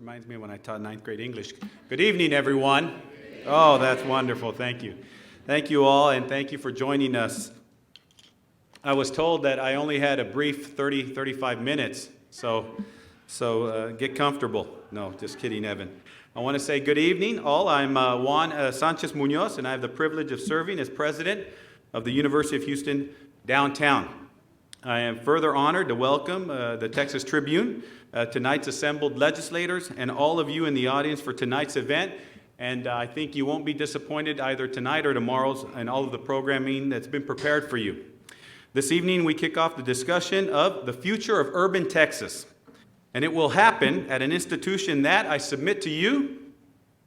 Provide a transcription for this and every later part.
Reminds me when I taught ninth grade English. Good evening, everyone. Oh, that's wonderful. Thank you. Thank you all, and thank you for joining us. I was told that I only had a brief 35 minutes, so get comfortable. No, just kidding, Evan. I want to say good evening, all. I'm Juan Sanchez Munoz, and I have the privilege of serving as president of the University of Houston downtown. I am further honored to welcome the Texas Tribune, tonight's assembled legislators, and all of you in the audience for tonight's event. And I think you won't be disappointed either tonight or tomorrow's and all of the programming that's been prepared for you. This evening, we kick off the discussion of the future of urban Texas. And it will happen at an institution that, I submit to you,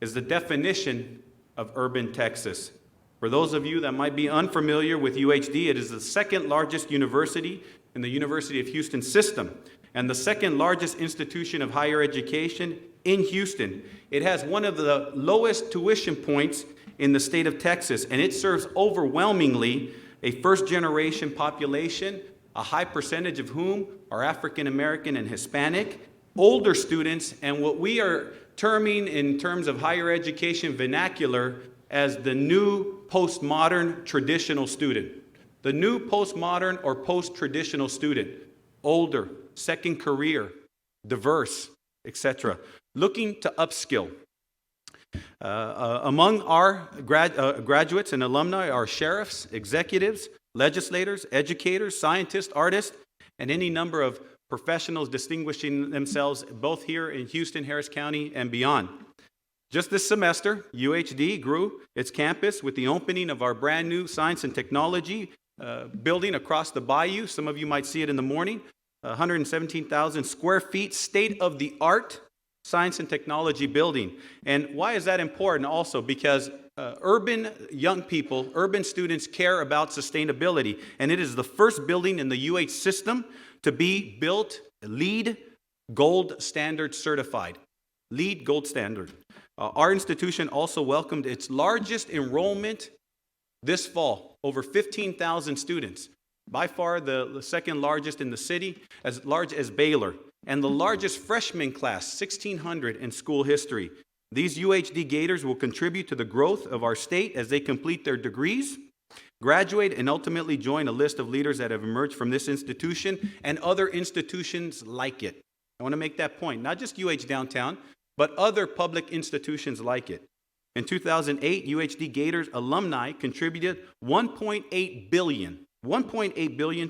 is the definition of urban Texas. For those of you that might be unfamiliar with UHD, it is the second largest university in the University of Houston system and the second largest institution of higher education in Houston. It has one of the lowest tuition points in the state of Texas, and it serves overwhelmingly a first-generation population, a high percentage of whom are African American and Hispanic, older students, and what we are terming in terms of higher education vernacular as the new postmodern traditional student. The new postmodern or post-traditional student, older, second career, diverse, etc., looking to upskill. Among our graduates and alumni are sheriffs, executives, legislators, educators, scientists, artists, and any number of professionals distinguishing themselves both here in Houston, Harris County, and beyond. Just this semester, UHD grew its campus with the opening of our brand new science and technology building across the bayou. Some of you might see it in the morning. 117,000 square feet, state-of-the-art science and technology building. And why is that important also? Because urban young people, urban students care about sustainability. And it is the first building in the UH system to be built LEED Gold Standard certified. LEED Gold Standard. Our institution also welcomed its largest enrollment this fall, over 15,000 students. By far the second largest in the city, as large as Baylor, and the largest freshman class, 1,600 in school history. These UHD Gators will contribute to the growth of our state as they complete their degrees, graduate, and ultimately join a list of leaders that have emerged from this institution and other institutions like it. I want to make that point, not just UH Downtown, but other public institutions like it. In 2008, UHD Gators alumni contributed $1.8 billion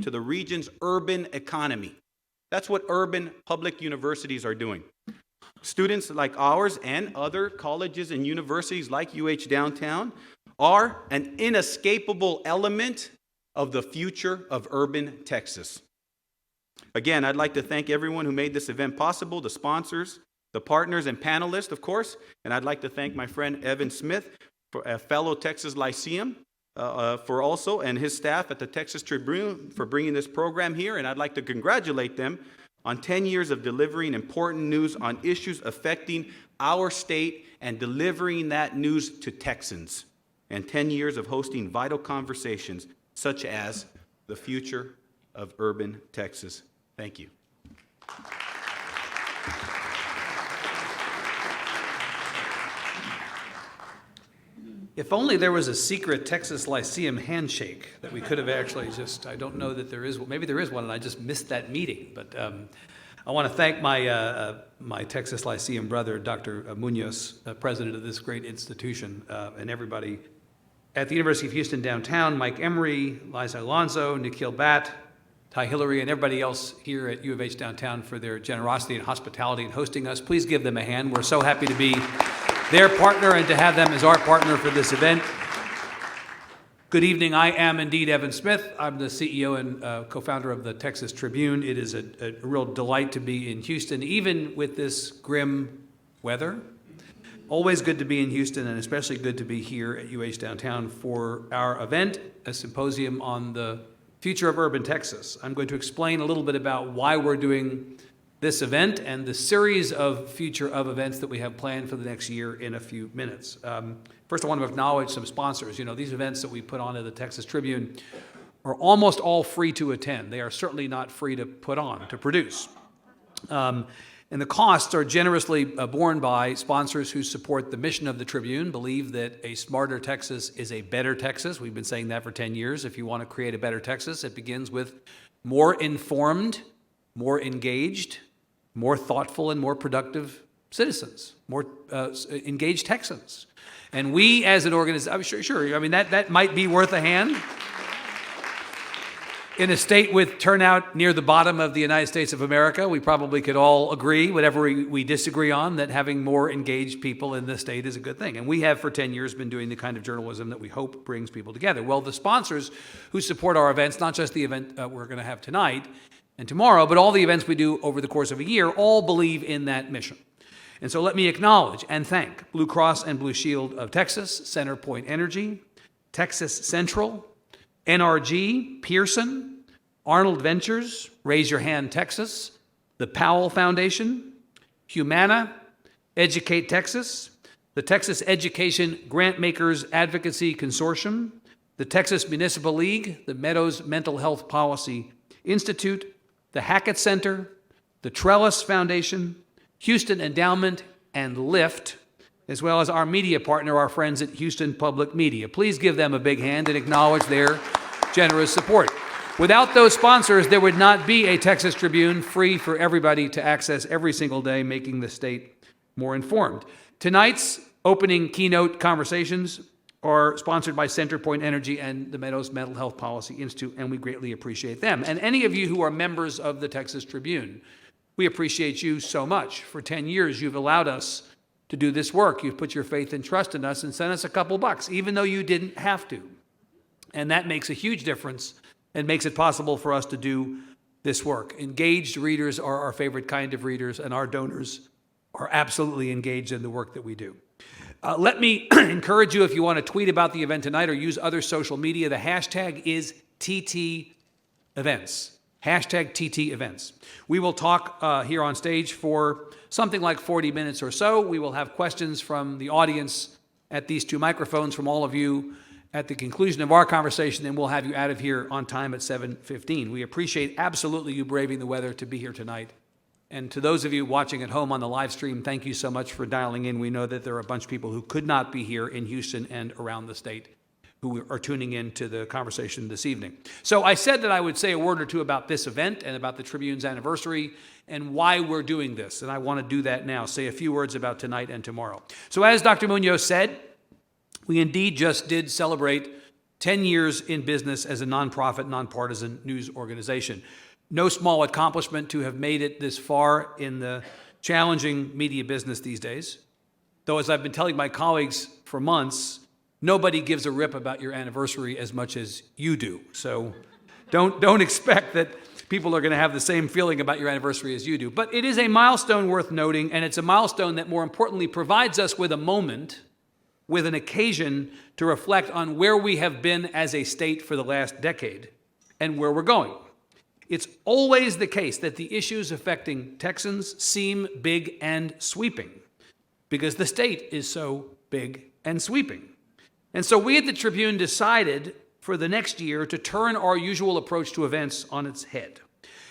to the region's urban economy. That's what urban public universities are doing. Students like ours and other colleges and universities like UH Downtown are an inescapable element of the future of urban Texas. Again, I'd like to thank everyone who made this event possible, the sponsors, the partners and panelists, of course, and I'd like to thank my friend Evan Smith, for a fellow Texas Lyceum, for also, and his staff at the Texas Tribune for bringing this program here, and I'd like to congratulate them on 10 years of delivering important news on issues affecting our state and delivering that news to Texans, and 10 years of hosting vital conversations such as the future of urban Texas. Thank you. If only there was a secret Texas Lyceum handshake that we could have actually just, I don't know that there is, maybe there is one and I just missed that meeting. But I want to thank my Texas Lyceum brother, Dr. Munoz, president of this great institution, and everybody at the University of Houston downtown, Mike Emery, Liza Alonso, Nikhil Bhatt, Ty Hillary, and everybody else here at U of H downtown for their generosity and hospitality in hosting us. Please give them a hand. We're so happy to be their partner and to have them as our partner for this event. Good evening. I am indeed Evan Smith. I'm the CEO and co-founder of the Texas Tribune. It is a real delight to be in Houston, even with this grim weather. Always good to be in Houston, and especially good to be here at UH Downtown for our event, a symposium on the future of urban Texas. I'm going to explain a little bit about why we're doing this event and the series of future of events that we have planned for the next year in a few minutes. First, I want to acknowledge some sponsors. You know, these events that we put on at the Texas Tribune are almost all free to attend. They are certainly not free to put on, to produce. And the costs are generously borne by sponsors who support the mission of the Tribune, believe that a smarter Texas is a better Texas. We've been saying that for 10 years. If you want to create a better Texas, it begins with more informed, more engaged, more thoughtful, and more productive citizens, more engaged Texans. And we as an organization, sure, I mean, that might be worth a hand. In a state with turnout near the bottom of the United States of America, we probably could all agree, whatever we disagree on, that having more engaged people in the state is a good thing. And we have for 10 years been doing the kind of journalism that we hope brings people together. Well, the sponsors who support our events, not just the event we're going to have tonight and tomorrow, but all the events we do over the course of a year, all believe in that mission. And so let me acknowledge and thank Blue Cross and Blue Shield of Texas, CenterPoint Energy, Texas Central, NRG, Pearson, Arnold Ventures, Raise Your Hand Texas, the Powell Foundation, Humana, Educate Texas, the Texas Education Grantmakers Advocacy Consortium, the Texas Municipal League, the Meadows Mental Health Policy Institute, the Hackett Center, the Trellis Foundation, Houston Endowment, and LIFT, as well as our media partner, our friends at Houston Public Media. Please give them a big hand and acknowledge their generous support. Without those sponsors, there would not be a Texas Tribune free for everybody to access every single day, making the state more informed. Tonight's opening keynote conversations are sponsored by CenterPoint Energy and the Meadows Mental Health Policy Institute, and we greatly appreciate them. And any of you who are members of the Texas Tribune, we appreciate you so much. For 10 years, you've allowed us to do this work. You've put your faith and trust in us and sent us a couple bucks, even though you didn't have to. And that makes a huge difference and makes it possible for us to do this work. Engaged readers are our favorite kind of readers, and our donors are absolutely engaged in the work that we do. Let me encourage you, if you want to tweet about the event tonight or use other social media, the hashtag is TTEvents. Hashtag TTEvents. We will talk here on stage for something like 40 minutes or so. We will have questions from the audience at these two microphones from all of you at the conclusion of our conversation, and we'll have you out of here on time at 7:15. We appreciate absolutely you braving the weather to be here tonight. And to those of you watching at home on the live stream, thank you so much for dialing in. We know that there are a bunch of people who could not be here in Houston and around the state who are tuning in to the conversation this evening. So I said that I would say a word or two about this event and about the Tribune's anniversary and why we're doing this. And I want to do that now, say a few words about tonight and tomorrow. So as Dr. Munoz said, we indeed just did celebrate 10 years in business as a nonprofit, nonpartisan news organization. No small accomplishment to have made it this far in the challenging media business these days. Though, as I've been telling my colleagues for months, nobody gives a rip about your anniversary as much as you do. So don't expect that people are going to have the same feeling about your anniversary as you do. But it is a milestone worth noting, and it's a milestone that more importantly provides us with a moment, with an occasion to reflect on where we have been as a state for the last decade and where we're going. It's always the case that the issues affecting Texans seem big and sweeping because the state is so big and sweeping. And so we at the Tribune decided for the next year to turn our usual approach to events on its head.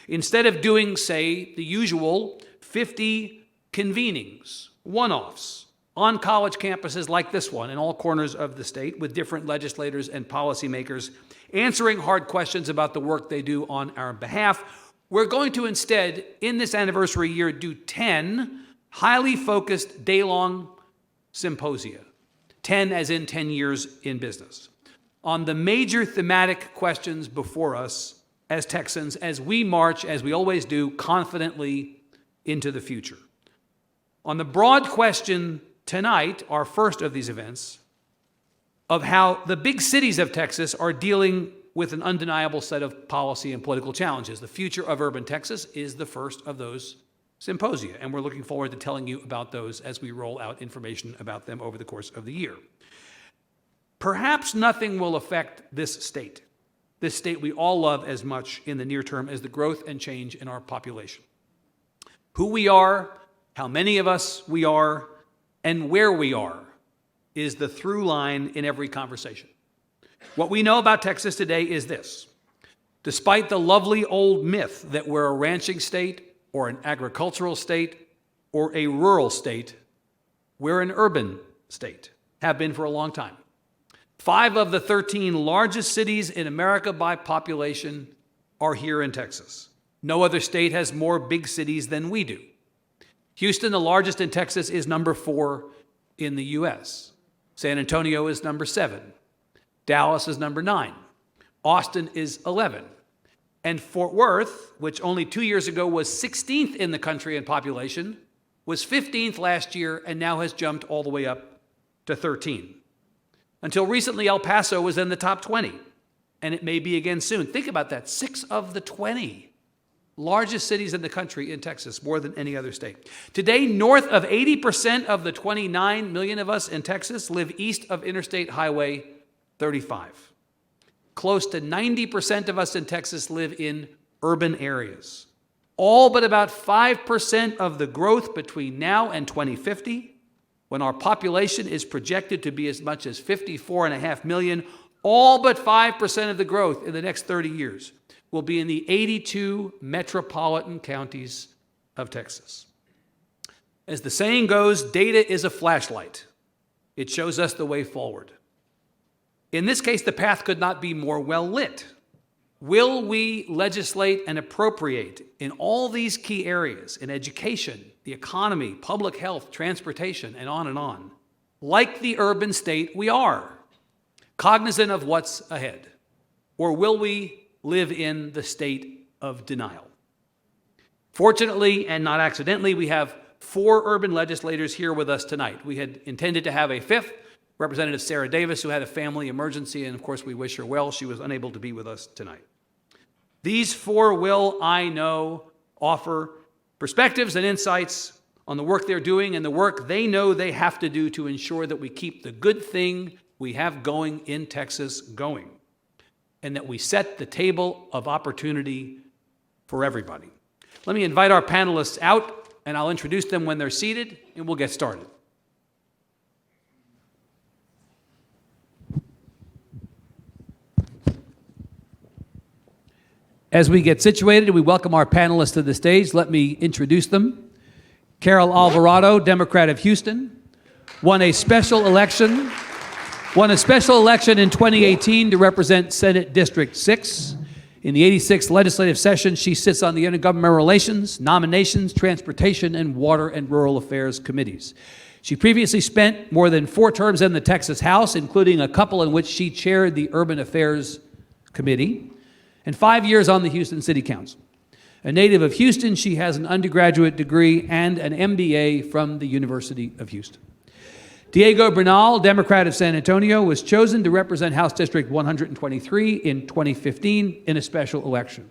Instead of doing, say, the usual 50 convenings, one-offs, on college campuses like this one in all corners of the state with different legislators and policymakers answering hard questions about the work they do on our behalf, we're going to instead, in this anniversary year, do 10 highly focused day-long symposia. 10 as in 10 years in business. On the major thematic questions before us as Texans, as we march, as we always do, confidently into the future. On the broad question tonight, our first of these events, of how the big cities of Texas are dealing with an undeniable set of policy and political challenges. The future of urban Texas is the first of those symposia, and we're looking forward to telling you about those as we roll out information about them over the course of the year. Perhaps nothing will affect this state we all love as much in the near term as the growth and change in our population. Who we are, how many of us we are, and where we are is the through line in every conversation. What we know about Texas today is this. Despite the lovely old myth that we're a ranching state or an agricultural state or a rural state. We're an urban state, have been for a long time. 5 of the 13 largest cities in America by population are here in Texas. No other state has more big cities than we do. Houston, the largest in Texas, is number 4 in the U.S. San Antonio is number 7. Dallas is number 9. Austin is 11. And Fort Worth, which only 2 years ago was 16th in the country in population, was 15th last year and now has jumped all the way up to 13. Until recently, El Paso was in the top 20, and it may be again soon. Think about that. 6 of the 20 largest cities in the country in Texas, more than any other state. Today, north of 80% of the 29 million of us in Texas live east of Interstate Highway 35. Close to 90% of us in Texas live in urban areas. All but about 5% of the growth between now and 2050, when our population is projected to be as much as 54.5 million, all but 5% of the growth in the next 30 years will be in the 82 metropolitan counties of Texas. As the saying goes, data is a flashlight. It shows us the way forward. In this case, the path could not be more well lit. Will we legislate and appropriate in all these key areas, in education, the economy, public health, transportation, and on, like the urban state we are, cognizant of what's ahead? Or will we live in the state of denial? Fortunately, and not accidentally, we have 4 urban legislators here with us tonight. We had intended to have a 5th, Representative Sarah Davis, who had a family emergency, and of course we wish her well. She was unable to be with us tonight. These 4 will, I know, offer perspectives and insights on the work they're doing and the work they know they have to do to ensure that we keep the good thing we have going in Texas going, and that we set the table of opportunity for everybody. Let me invite our panelists out, and I'll introduce them when they're seated, and we'll get started. As we get situated, we welcome our panelists to the stage. Let me introduce them. Carol Alvarado, Democrat of Houston, won a special election in 2018 to represent Senate District 6. In the 86th legislative session, she sits on the Intergovernmental Relations, Nominations, Transportation, and Water and Rural Affairs committees. She previously spent more than 4 terms in the Texas House, including a couple in which she chaired the Urban Affairs Committee, and 5 years on the Houston City Council. A native of Houston, she has an undergraduate degree and an MBA from the University of Houston. Diego Bernal, Democrat of San Antonio, was chosen to represent House District 123 in 2015 in a special election.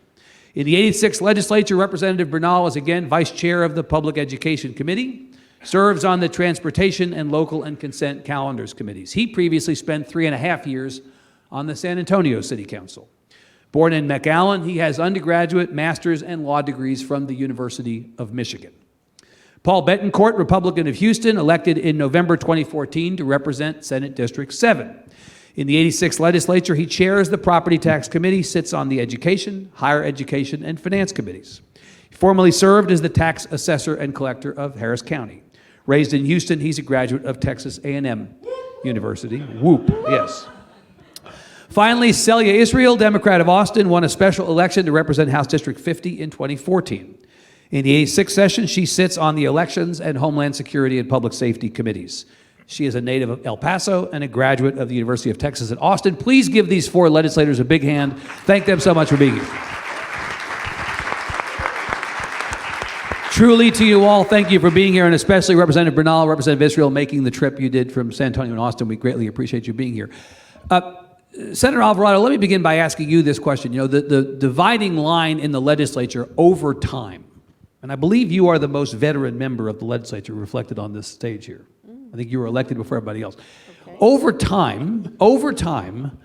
In the 86th legislature, Representative Bernal is again vice chair of the Public Education Committee, serves on the Transportation and Local and Consent Calendars committees. He previously spent 3.5 years on the San Antonio City Council. Born in McAllen, he has undergraduate, master's, and law degrees from the University of Michigan. Paul Bettencourt, Republican of Houston, elected in November 2014 to represent Senate District 7. In the 86th legislature, he chairs the Property Tax Committee, sits on the Education, Higher Education, and Finance committees. He formerly served as the tax assessor and collector of Harris County. Raised in Houston, he's a graduate of Texas A&M University. Whoop, yes. Finally, Celia Israel, Democrat of Austin, won a special election to represent House District 50 in 2014. In the 86th session, she sits on the Elections and Homeland Security and Public Safety committees. She is a native of El Paso and a graduate of the University of Texas at Austin. Please give these 4 legislators a big hand. Thank them so much for being here. Truly to you all, thank you for being here, and especially Representative Bernal, Representative Israel, making the trip you did from San Antonio and Austin. We greatly appreciate you being here. Senator Alvarado, let me begin by asking you this question. You know, the dividing line in the legislature over time, and I believe you are the most veteran member of the legislature reflected on this stage here. I think you were elected before everybody else. Okay. Over time,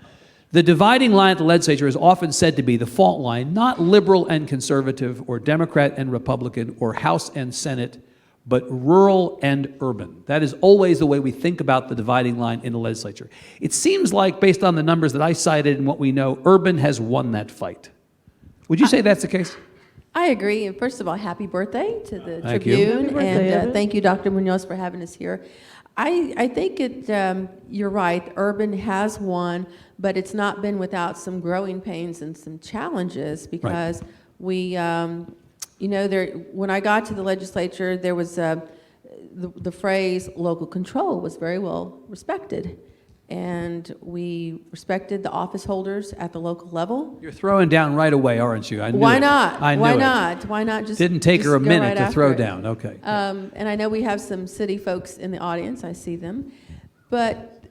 the dividing line at the legislature is often said to be the fault line, not liberal and conservative or Democrat and Republican or House and Senate, but rural and urban. That is always the way we think about the dividing line in the legislature. It seems like, based on the numbers that I cited and what we know, urban has won that fight. Would you say that's the case? I agree. And first of all, happy birthday to the Thank you. Tribune. Happy birthday, And Evan. thank you, Dr. Munoz, for having us here. I think you're right. Urban has won, but it's not been without some growing pains and some challenges because we, when I got to the legislature, there was the phrase local control was very well respected. And we respected the office holders at the local level. You're throwing down right away, aren't you? I knew Why it. not? I knew Why it. not? Why not just Didn't take her a just go minute right to throw after it? down. Okay. And I know we have some city folks in the audience. I see them. But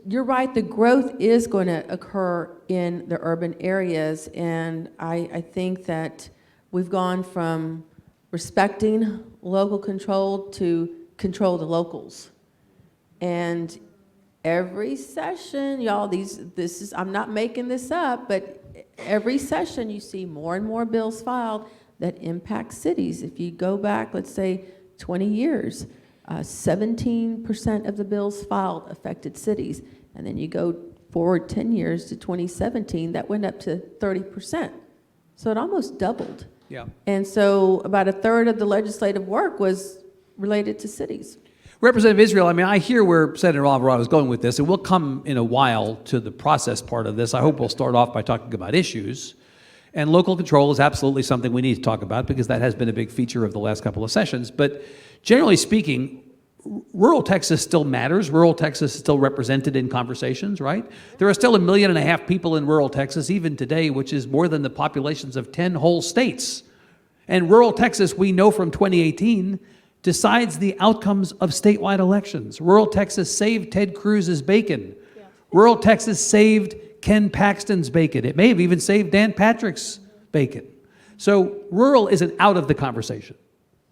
you're right, the growth is going to occur in the urban areas. And I think that we've gone from respecting local control to control the locals. And every session, y'all, I'm not making this up, but every session you see more and more bills filed that impact cities. If you go back, let's say 20 years, 17% of the bills filed affected cities. And then you go forward 10 years to 2017, that went up to 30%. So it almost doubled. Yeah. And so about a third of the legislative work was related to cities. Representative Israel, I mean, I hear where Senator Alvarado is going with this, and we'll come in a while to the process part of this. I hope we'll start off by talking about issues. And local control is absolutely something we need to talk about because that has been a big feature of the last couple of sessions. But generally speaking, rural Texas still matters. Rural Texas is still represented in conversations, right? There are still 1.5 million people in rural Texas, even today, which is more than the populations of 10 whole states. And rural Texas, we know from 2018, decides the outcomes of statewide elections. Rural Texas saved Ted Cruz's bacon. Yeah. Rural Texas saved Ken Paxton's bacon. It may have even saved Dan Patrick's bacon. So rural isn't out of the conversation.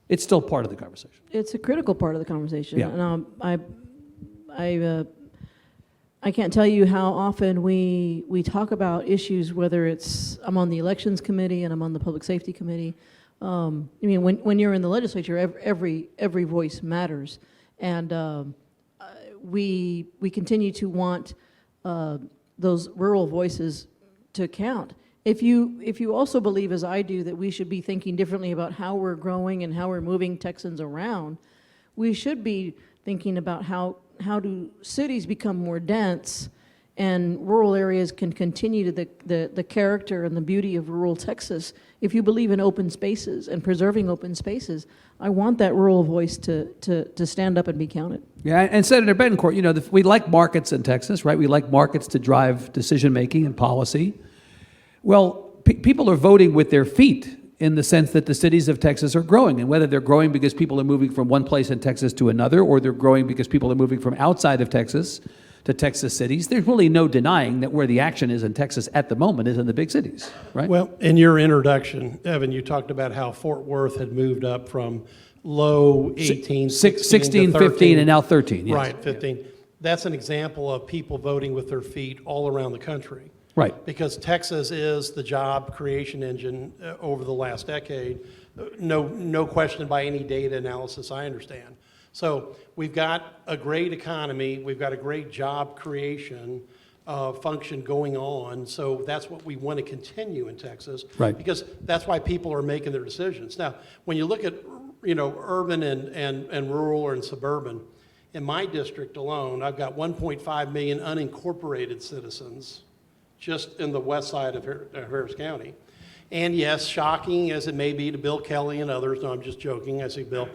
It's still part of the conversation. It's a critical part of the conversation. Yeah. And I can't tell you how often we talk about issues, whether it's I'm on the elections committee and I'm on the public safety committee. I mean, when you're in the legislature, every voice matters, and we continue to want those rural voices to count. If you also believe, as I do, that we should be thinking differently about how we're growing and how we're moving Texans around, we should be thinking about how do cities become more dense and rural areas can continue to the character and the beauty of rural Texas. If you believe in open spaces and preserving open spaces, I want that rural voice to stand up and be counted. Yeah, and Senator Bettencourt, you know, we like markets in Texas, right? We like markets to drive decision-making and policy. Well, people are voting with their feet in the sense that the cities of Texas are growing, and whether they're growing because people are moving from one place in Texas to another, or they're growing because people are moving from outside of Texas to Texas cities, there's really no denying that where the action is in Texas at the moment is in the big cities, right? Well, in your introduction, Evan, you talked about how Fort Worth had moved up from low 18, 16, 15, and now 13. Yes. Right, 15. That's an example of people voting with their feet all around the country. Right. Because Texas is the job creation engine over the last decade. No question by any data analysis, I understand. So we've got a great economy, we've got a great job creation function going on, so that's what we want to continue in Texas. Right. Because that's why people are making their decisions. Now, when you look at, you know, urban and rural or suburban, in my district alone, I've got 1.5 million unincorporated citizens just in the west side of Harris County. And yes, shocking as it may be to Bill Kelly and others, no, I'm just joking, I see Bill,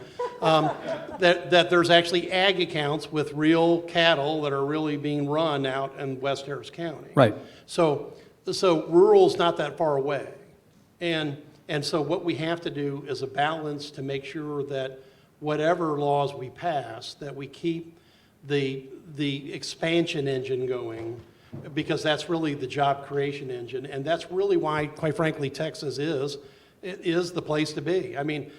that there's actually ag accounts with real cattle that are really being run out in West Harris County. Right. So rural's not that far away. And so what we have to do is a balance to make sure that whatever laws we pass, that we keep the expansion engine going, because that's really the job creation engine, and that's really why, quite frankly, Texas is the place to be. I mean,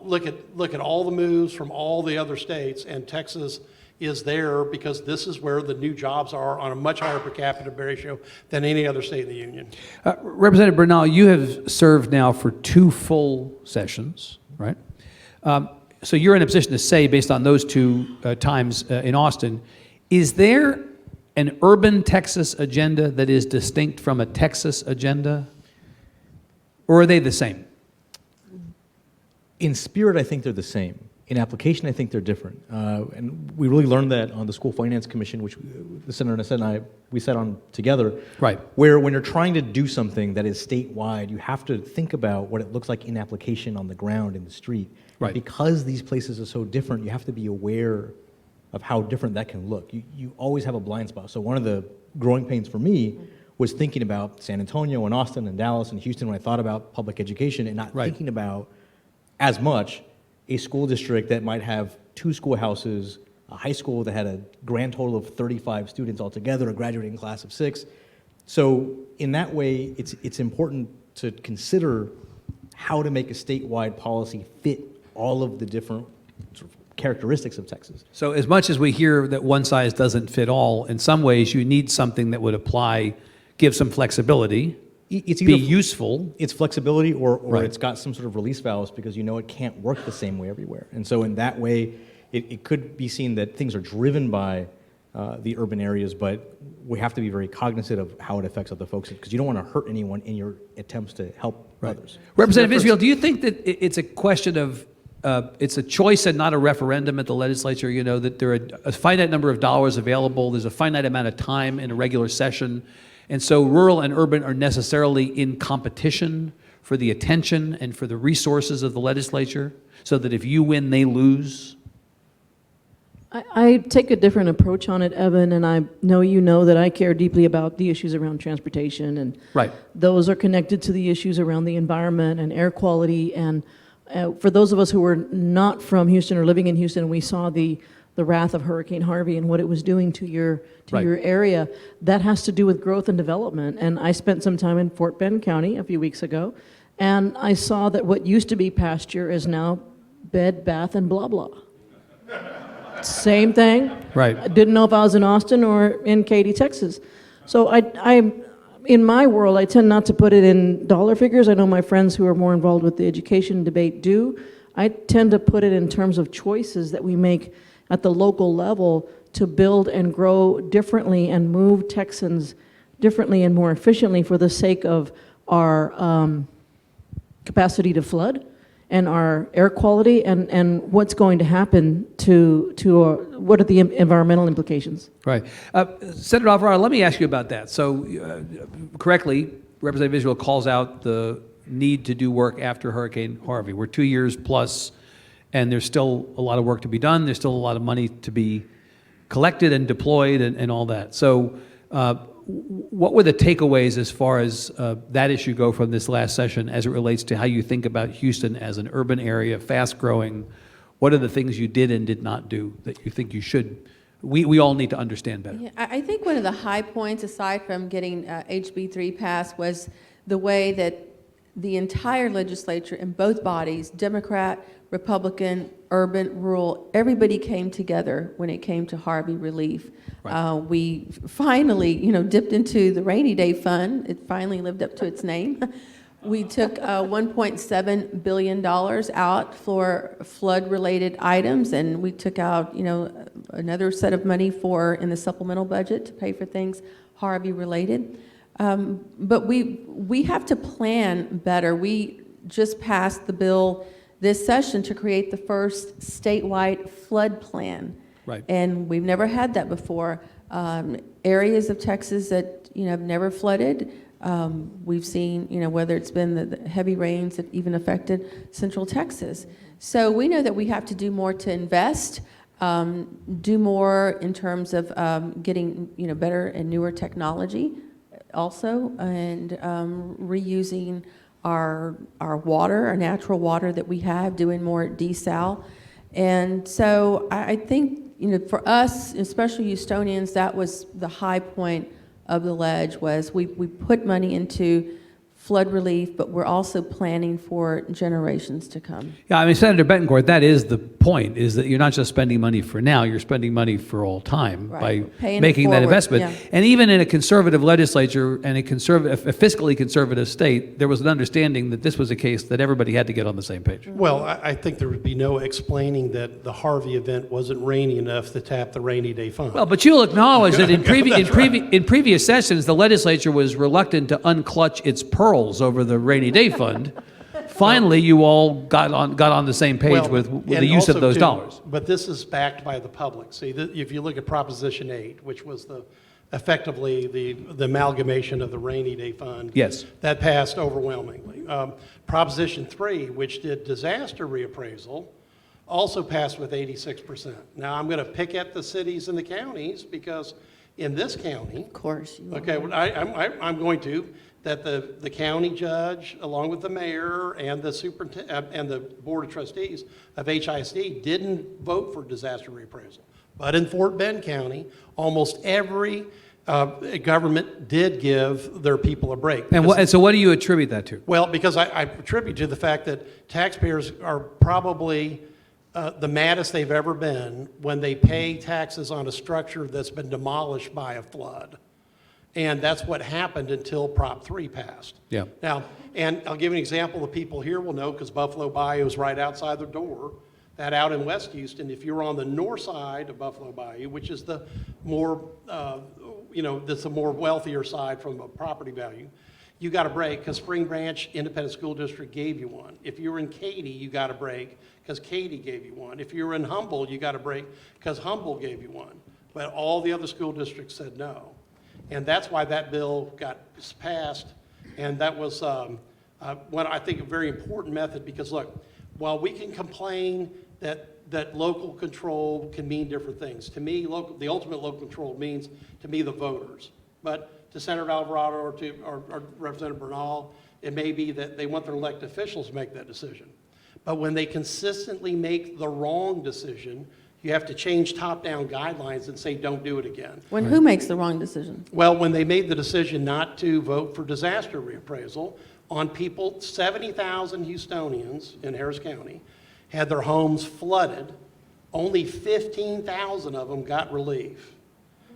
look at all the moves from all the other states, and Texas is there because this is where the new jobs are on a much higher per capita ratio than any other state in the union. Representative Bernal, you have served now for 2 full sessions, right? So you're in a position to say, based on those 2 times in Austin, is there an urban Texas agenda that is distinct from a Texas agenda? Or are they the same? In spirit, I think they're the same. In application, I think they're different. And we really learned that on the School Finance Commission, which the Senator and I, we sat on together. Right. Where when you're trying to do something that is statewide, you have to think about what it looks like in application on the ground, in the street. Right. Because these places are so different, you have to be aware of how different that can look. You always have a blind spot. So one of the growing pains for me was thinking about San Antonio and Austin and Dallas and Houston when I thought about public education and not Right. thinking about as much a school district that might have 2 schoolhouses, a high school that had a grand total of 35 students altogether, a graduating class of 6. So in that way, it's important to consider how to make a statewide policy fit all of the different sort of characteristics of Texas. So as much as we hear that one size doesn't fit all, in some ways you need something that would apply, give some flexibility, It's be either useful. it's flexibility or Right. it's got some sort of release valves because you know it can't work the same way everywhere. And so in that way, it could be seen that things are driven by the urban areas, but we have to be very cognizant of how it affects other folks because you don't want to hurt anyone in your attempts to help others. Representative Israel, do you think that it's a question of, it's a choice and not a referendum at the legislature, you know, that there are a finite number of dollars available, there's a finite amount of time in a regular session, and so rural and urban are necessarily in competition for the attention and for the resources of the legislature, so that if you win, they lose? I take a different approach on it, Evan, and I know you know that I care deeply about the issues around transportation, and Right. those are connected to the issues around the environment and air quality. And for those of us who were not from Houston or living in Houston, we saw the wrath of Hurricane Harvey and what it was doing to your Right. area. That has to do with growth and development. And I spent some time in Fort Bend County a few weeks ago, and I saw that what used to be pasture is now bed, bath, and blah blah. Same thing. Right. I didn't know if I was in Austin or in Katy, Texas. So in my world, I tend not to put it in dollar figures. I know my friends who are more involved with the education debate do. I tend to put it in terms of choices that we make at the local level to build and grow differently and move Texans differently and more efficiently for the sake of our capacity to flood and our air quality and what's going to happen to what are the environmental implications. Right. Senator Alvarado, let me ask you about that. So correctly, Representative Israel calls out the need to do work after Hurricane Harvey. We're 2 years plus, and there's still a lot of work to be done. There's still a lot of money to be collected and deployed and all that. So what were the takeaways as far as that issue go from this last session as it relates to how you think about Houston as an urban area, fast-growing? What are the things you did and did not do that you think you should? We all need to understand better. Yeah, I think one of the high points, aside from getting HB 3 passed, was the way that the entire legislature in both bodies, Democrat, Republican, urban, rural, everybody came together when it came to Harvey relief. Right. We finally, dipped into the rainy day fund. It finally lived up to its name. We took $1.7 billion out for flood-related items, and we took out, another set of money in the supplemental budget to pay for things Harvey-related. But we have to plan better. We just passed the bill this session to create the first statewide flood plan. Right. And we've never had that before. Areas of Texas that, have never flooded, we've seen, whether it's been the heavy rains that even affected central Texas. So we know that we have to do more to invest, do more in terms of getting, better and newer technology also, and reusing our water, our natural water that we have, doing more desal. And so I think, for us, especially Houstonians, that was the high point of the ledge, was we put money into flood relief, but we're also planning for generations to come. Yeah, I mean, Senator Bettencourt, that is the point, is that you're not just spending money for now, you're spending money for all time Right. by Paying it making that forward, investment. yeah. And even in a conservative legislature and a fiscally conservative state, there was an understanding that this was a case that everybody had to get on the same page. Well, I think there would be no explaining that the Harvey event wasn't rainy enough to tap the rainy day fund. Well, but you'll acknowledge that in previous sessions, the legislature was reluctant to unclutch its pearls over the rainy day fund finally you all got on the same page Well, with and the use of also, those too, dollars. But this is backed by the public. See, if you look at Proposition 8, which was effectively the amalgamation of the rainy day fund. Yes. That passed overwhelmingly. Proposition 3, which did disaster reappraisal, also passed with 86%. Now, I'm going to pick at the cities and the counties because in this county, Of course. You okay, will. I'm going to, that the county judge, along with the mayor and the and the board of trustees of HISD didn't vote for disaster reappraisal. But in Fort Bend County, almost every government did give their people a break. And so what do you attribute that to? Well, because I attribute to the fact that taxpayers are probably the maddest they've ever been when they pay taxes on a structure that's been demolished by a flood. And that's what happened until Prop 3 passed. Yeah. Now, and I'll give you an example the people here will know because Buffalo Bayou is right outside their door. That out in West Houston, if you're on the north side of Buffalo Bayou, which is the more, that's a more wealthier side from a property value, you got a break because Spring Branch Independent School District gave you one. If you're in Katy, you got a break because Katy gave you one. If you're in Humboldt, you got a break because Humboldt gave you one. But all the other school districts said no. And that's why that bill got passed. And that was what I think a very important method because, look, while we can complain that local control can mean different things, to me, the ultimate local control means, to me, the voters. But to Senator Alvarado or Representative Bernal, it may be that they want their elected officials to make that decision. But when they consistently make the wrong decision, you have to change top-down guidelines and say, don't do it again. When who makes the wrong decision? Well, when they made the decision not to vote for disaster reappraisal on people, 70,000 Houstonians in Harris County had their homes flooded, only 15,000 of them got relief.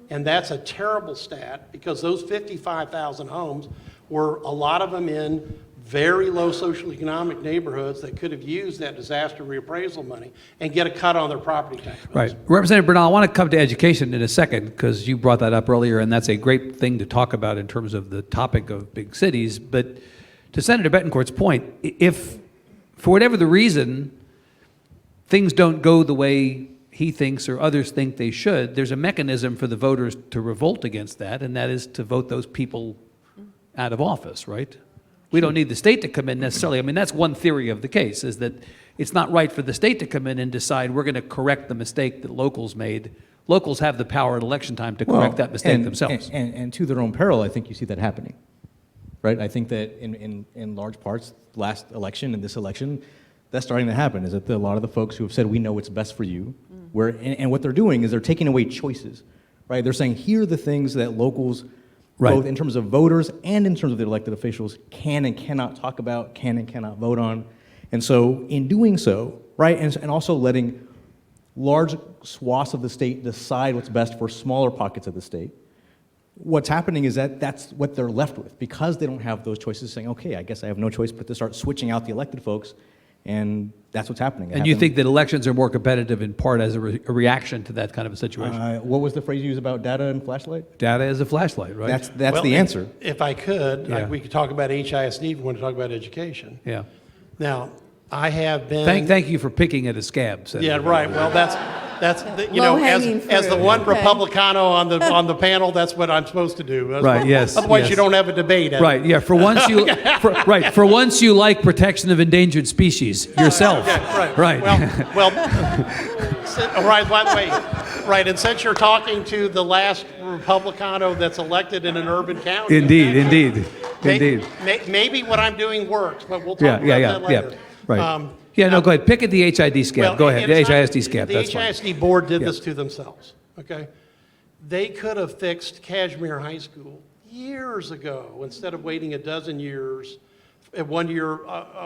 And that's a terrible stat because those 55,000 homes were, a lot of them in very low socioeconomic neighborhoods that could have used that disaster reappraisal money and get a cut on their property tax bills. Right. Representative Bernal, I want to come to education in a second because you brought that up earlier, and that's a great thing to talk about in terms of the topic of big cities. But to Senator Bettencourt's point, if for whatever the reason things don't go the way he thinks or others think they should, there's a mechanism for the voters to revolt against that, and that is to vote those people out of office, right? We don't need the state to come in necessarily. I mean, that's one theory of the case, is that it's not right for the state to come in and decide we're going to correct the mistake that locals made. Locals have the power at election time to correct that mistake themselves. And to their own peril, I think you see that happening, right? I think that in large parts, last election and this election, that's starting to happen, is that a lot of the folks who have said, we know what's best for you, and what they're doing is they're taking away choices, right? They're saying, here are the things that locals, Right. both in terms of voters and in terms of the elected officials, can and cannot talk about, can and cannot vote on. And so in doing so, right, and also letting large swaths of the state decide what's best for smaller pockets of the state, what's happening is that that's what they're left with because they don't have those choices, saying, okay, I guess I have no choice but to start switching out the elected folks, and that's what's happening. And you think that elections are more competitive in part as a reaction to that kind of a situation? What was the phrase you used about data and flashlight? Data is a flashlight, right? That's Well, the answer. If I could, Yeah. we could talk about HISD if we want to talk about education. Yeah. Now, I have been... Thank you for picking at a scab, Senator. Yeah, right. Well, that's you know, Low-hanging as the fruit. one Okay. Republicano on the panel, that's what I'm supposed to do. That's Right, what- yes, Otherwise, yes. you don't have a debate. Right, yeah, for once you, for once you like protection of endangered species yourself. Yeah, right. Right. Well, right, by the way, right, and since you're talking to the last Republicano that's elected in an urban county. Indeed. Maybe what I'm doing works, but we'll talk Yeah, about yeah, that yeah, later. right. Yeah, no, go ahead, pick at the HID scab, go ahead, the it's not- HISD scab, that's fine. The HISD board did this to themselves, okay? They could have fixed Kashmir High School years ago instead of waiting a dozen years, 1 year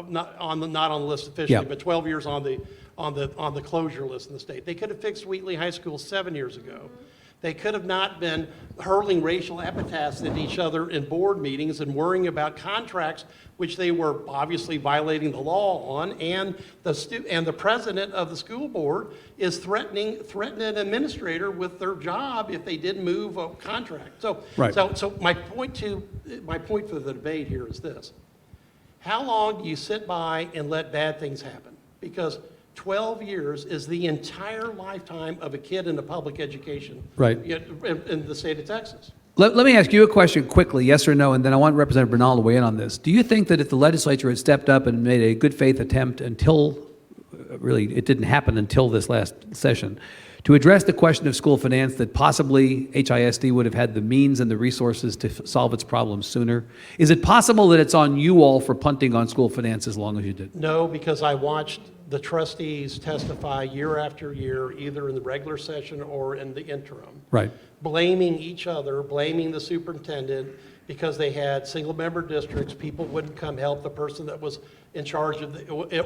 not on the list officially, Yeah. but 12 years on the closure list in the state. They could have fixed Wheatley High School 7 years ago. They could have not been hurling racial epithets at each other in board meetings and worrying about contracts, which they were obviously violating the law on, and the president of the school board is threatening an administrator with their job if they didn't move a contract. So, Right. so my point for the debate here is this: How long do you sit by and let bad things happen? Because 12 years is the entire lifetime of a kid in a public education. Right. In the state of Texas. Let me ask you a question quickly, yes or no, and then I want Representative Bernal to weigh in on this. Do you think that if the legislature had stepped up and made a good faith attempt until, really, it didn't happen until this last session, to address the question of school finance, that possibly HISD would have had the means and the resources to solve its problems sooner? Is it possible that it's on you all for punting on school finance as long as you did? No, because I watched the trustees testify year after year, either in the regular session or in the interim. Right. Blaming each other, blaming the superintendent, because they had single-member districts, people wouldn't come help the person that was in charge of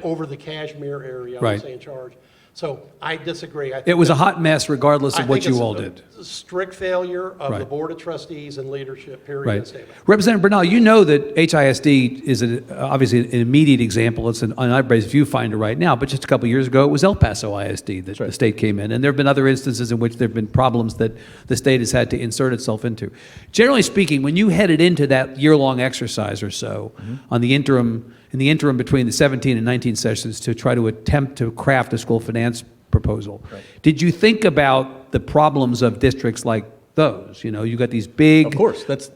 over the Kashmir area, I Right. would say in charge. So I disagree. I think It was a that- hot mess regardless I of what think you it's all a did. strict failure of the Right. Board of Trustees and leadership, period, Right. and statement. Representative Bernal, you know that HISD is obviously an immediate example. It's an everybody's viewfinder right now, but just a couple of years ago, it was El Paso ISD that the state came in. And there have been other instances in which there have been problems that the state has had to insert itself into. Generally speaking, when you headed into that year-long exercise or so on the interim, in the interim between the 17 and 19 sessions to try to attempt to craft a school finance proposal, did you think about the problems of districts like those? You know, you got these big, Of course, that's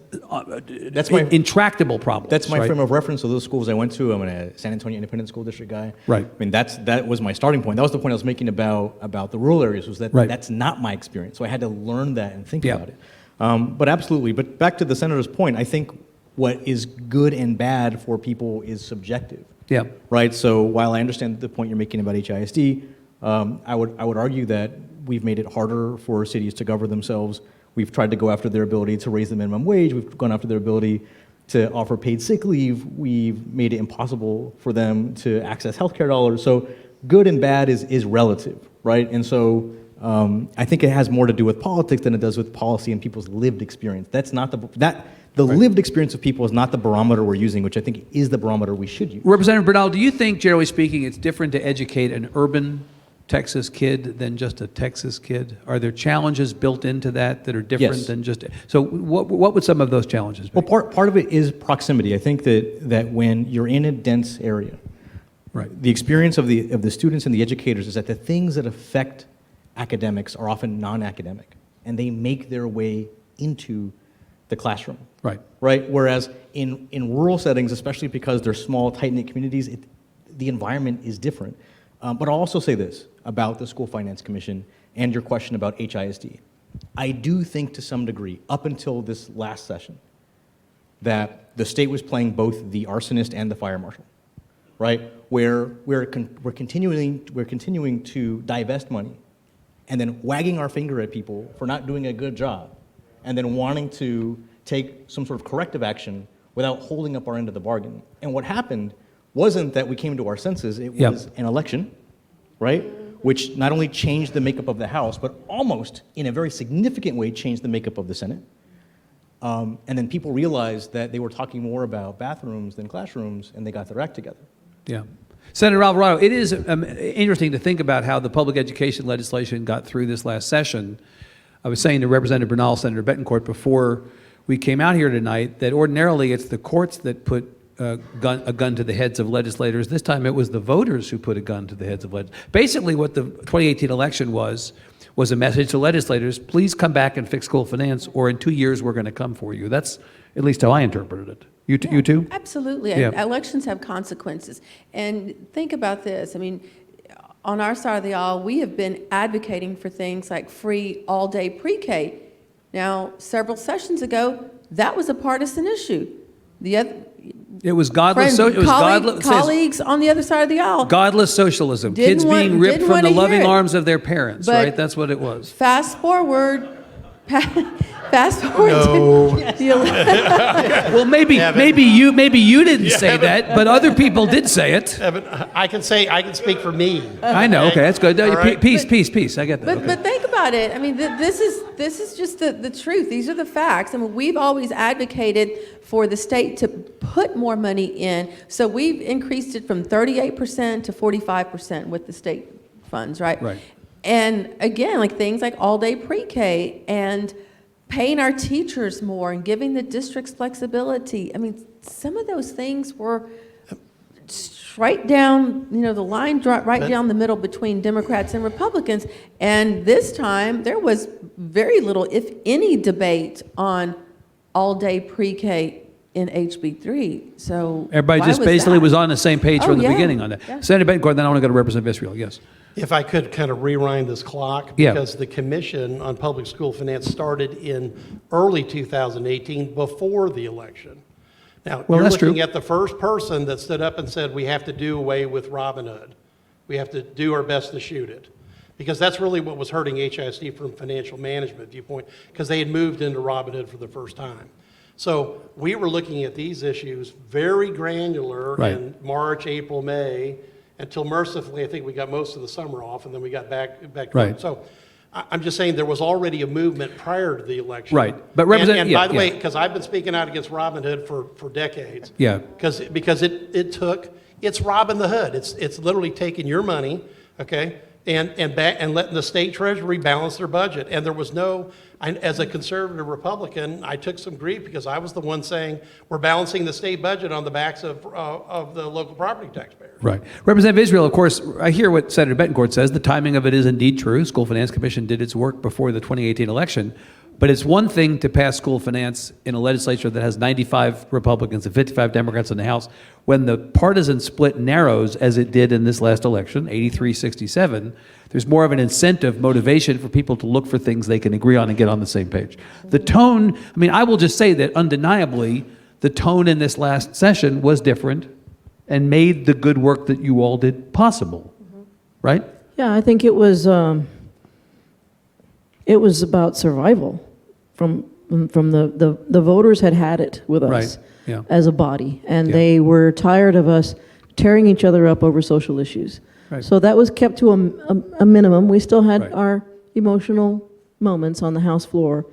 my intractable problems. That's my right? frame of reference of those schools I went to. I'm a San Antonio Independent School District guy. Right. I mean, that was my starting point. That was the point I was making about the rural areas. Was that Right. that's not my experience. So I had to learn that and think Yeah. about it. But absolutely. But back to the senator's point, I think what is good and bad for people is subjective. Yeah. Right. So while I understand the point you're making about HISD, I would argue that we've made it harder for cities to govern themselves. We've tried to go after their ability to raise the minimum wage. We've gone after their ability to offer paid sick leave. We've made it impossible for them to access healthcare dollars. So good and bad is relative, right? And so I think it has more to do with politics than it does with policy and people's lived experience. That's not the lived experience of people is not the barometer we're using, which I think is the barometer we should use. Representative Bernal, do you think, generally speaking, it's different to educate an urban Texas kid than just a Texas kid? Are there challenges built into that are different Yes. than just? So what would some of those challenges be? Well, part of it is proximity. I think that when you're in a dense area, Right. the experience of the students and the educators is that the things that affect academics are often non-academic, and they make their way into the classroom. Right. Right. Whereas in rural settings, especially because they're small, tight-knit communities, the environment is different. But I'll also say this about the School Finance Commission and your question about HISD. I do think to some degree, up until this last session, that the state was playing both the arsonist and the fire marshal, right? Where we're continuing to divest money and then wagging our finger at people for not doing a good job and then wanting to take some sort of corrective action without holding up our end of the bargain. And what happened wasn't that we came to our senses, it was an election, right? Which not only changed the makeup of the House, but almost in a very significant way changed the makeup of the Senate. And then people realized that they were talking more about bathrooms than classrooms, and they got their act together. Yeah. Senator Alvarado, it is interesting to think about how the public education legislation got through this last session. I was saying to Representative Bernal, Senator Bettencourt, before we came out here tonight, that ordinarily it's the courts that put a gun to the heads of legislators. This time it was the voters who put a gun to the heads of legislators. Basically what the 2018 election was a message to legislators, please come back and fix school finance, or in 2 years we're going to come for you. That's at least how I interpreted it. You too? Absolutely. Yeah. Elections have consequences. And think about this. I mean, on our side of the aisle, we have been advocating for things like free all-day pre-K. Now, several sessions ago, that was a partisan issue. The other It was godless. colleagues on the other side of the aisle. Godless socialism. Didn't Kids want- being ripped didn't from the wanna hear loving it. arms of their parents, But- right? That's what it was. Fast forward. Fast forward. No. To the ele- Well, maybe you didn't say that, but other people did say it. Evan, I can speak for me. I know. Okay, that's good. All right. Peace. I get that. But Okay. but think about it. I mean, this is just the truth. These are the facts. I mean, we've always advocated for the state to put more money in. So we've increased it from 38% to 45% with the state funds, right? Right. And again, like things like all-day pre-K and paying our teachers more and giving the districts flexibility. I mean, some of those things were right down, the line right down the middle between Democrats and Republicans. And this time, there was very little, if any, debate on all-day pre-K in HB3. So Everybody why just basically that? was on the same page Oh, from the yeah, beginning on that. yeah. Senator Bettencourt, then I want to go to Representative Israel, yes. If I could kind of rewind this clock, Yeah. because the Commission on Public School Finance started in early 2018, before the election. Now, Well, you're that's looking true. at the first person that stood up and said, we have to do away with Robin Hood. We have to do our best to shoot it. Because that's really what was hurting HISD from a financial management viewpoint, because they had moved into Robin Hood for the first time. So we were looking at these issues very granular Right. in March, April, May, until mercifully, I think we got most of the summer off, and then we got back to Right. it. So I'm just saying there was already a movement prior to the election. Right. But And by the yeah. way, because I've been speaking out against Robin Hood for decades. Yeah. Because it's Robin the Hood. It's literally taking your money, okay, and letting the state treasury balance their budget. And there was as a conservative Republican, I took some grief because I was the one saying, we're balancing the state budget on the backs of the local property taxpayers. Right. Representative Israel, of course, I hear what Senator Bettencourt says. The timing of it is indeed true. School Finance Commission did its work before the 2018 election. But it's one thing to pass school finance in a legislature that has 95 Republicans and 55 Democrats in the House. When the partisan split narrows, as it did in this last election, 83-67, there's more of an incentive, motivation for people to look for things they can agree on and get on the same page. The tone, I will just say that undeniably, the tone in this last session was different and made the good work that you all did possible, right? Yeah, I think it was about survival. From the voters had it with us Right, yeah. as a body, and Yeah. they were tired of us tearing each other up over social issues. Right. So that was kept to a minimum. We still had Right. our emotional moments on the House floor,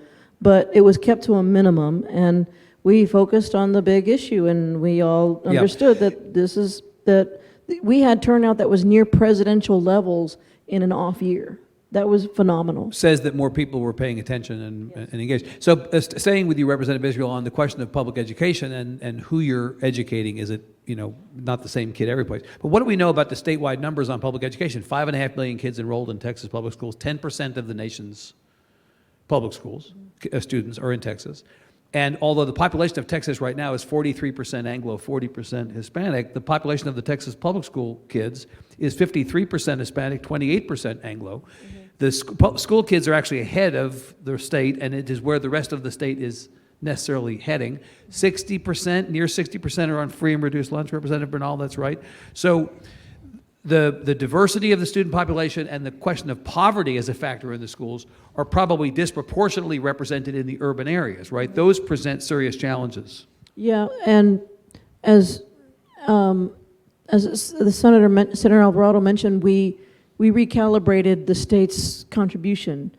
but it was kept to a minimum, and we focused on the big issue, and we all Yeah. understood that we had turnout that was near presidential levels in an off year. That was phenomenal. Says that more people were paying attention and engaged. So staying with you, Representative Israel, on the question of public education and who you're educating, is it, not the same kid every place. But what do we know about the statewide numbers on public education? 5.5 million kids enrolled in Texas public schools. 10% of the nation's public schools, students are in Texas. And although the population of Texas right now is 43% Anglo, 40% Hispanic, the population of the Texas public school kids is 53% Hispanic, 28% Anglo. The school kids are actually ahead of their state, and it is where the rest of the state is necessarily heading. 60%, near 60% are on free and reduced lunch. Representative Bernal, that's right. So the diversity of the student population and the question of poverty as a factor in the schools are probably disproportionately represented in the urban areas, right? Those present serious challenges. Yeah, and as the Senator Alvarado mentioned, we recalibrated the state's contribution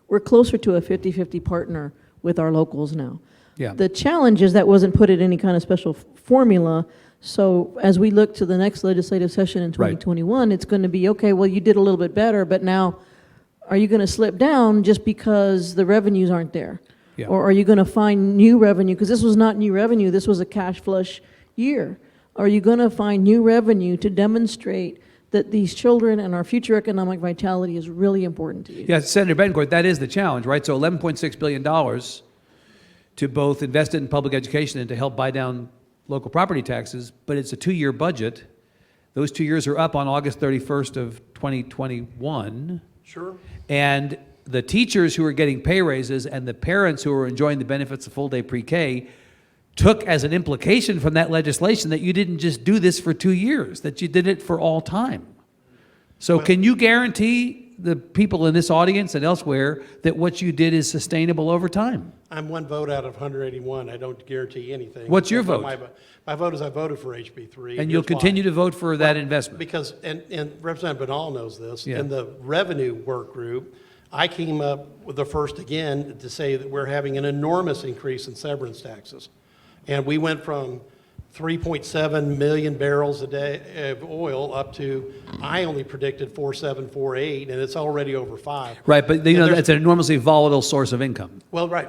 we're closer to a 50-50 partner with our locals now. Yeah. The challenge is that wasn't put in any kind of special formula. So as we look to the next legislative session in 2021, It's going to be, okay, well, you did a little bit better, but now are you going to slip down just because the revenues aren't there? Yeah. Or are you going to find new revenue? Because this was not new revenue, this was a cash flush year. Are you going to find new revenue to demonstrate that these children and our future economic vitality is really important to you? Yeah, Senator Bettencourt, that is the challenge, right? So $11.6 billion to both invest it in public education and to help buy down local property taxes, but it's a 2-year budget. Those 2 years are up on August 31st of 2021. Sure. And the teachers who are getting pay raises and the parents who are enjoying the benefits of full-day pre-K took as an implication from that legislation that you didn't just do this for 2 years, that you did it for all time. So can you guarantee the people in this audience and elsewhere that what you did is sustainable over time? I'm one vote out of 181. I don't guarantee anything. What's your But vote? My vote is I voted for HB3. And you'll Here's why. continue to vote for that investment? Because, and Representative Bernal knows this, Yeah. in the revenue work group, I came up with the first again to say that we're having an enormous increase in severance taxes. And we went from 3.7 million barrels a day of oil up to, I only predicted 4.748, and it's already over 5. Right, but it's an enormously volatile source of income. Well, right,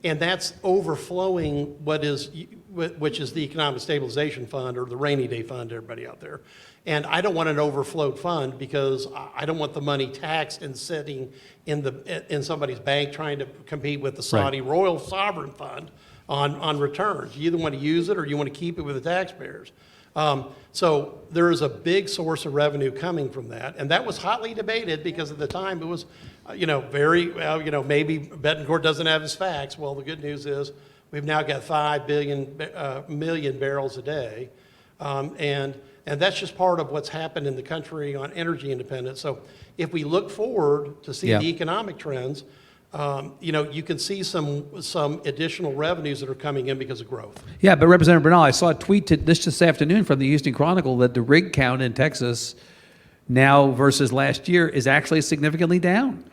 and that's overflowing what is which is the Economic Stabilization Fund or the rainy day fund, everybody out there. And I don't want an overflowed fund because I don't want the money taxed and sitting in somebody's bank trying to compete with the Saudi Royal Sovereign Fund on returns. You either want to use it or you want to keep it with the taxpayers. So there is a big source of revenue coming from that, and that was hotly debated because at the time it was, very, maybe Bettencourt doesn't have his facts. Well, the good news is we've now got 5 million barrels a day, and that's just part of what's happened in the country on energy independence. So if we look forward to see the economic trends, you can see some additional revenues that are coming in because of growth. Yeah, but Representative Bernal, I saw a tweet this afternoon from the Houston Chronicle that the rig count in Texas now versus last year is actually significantly down.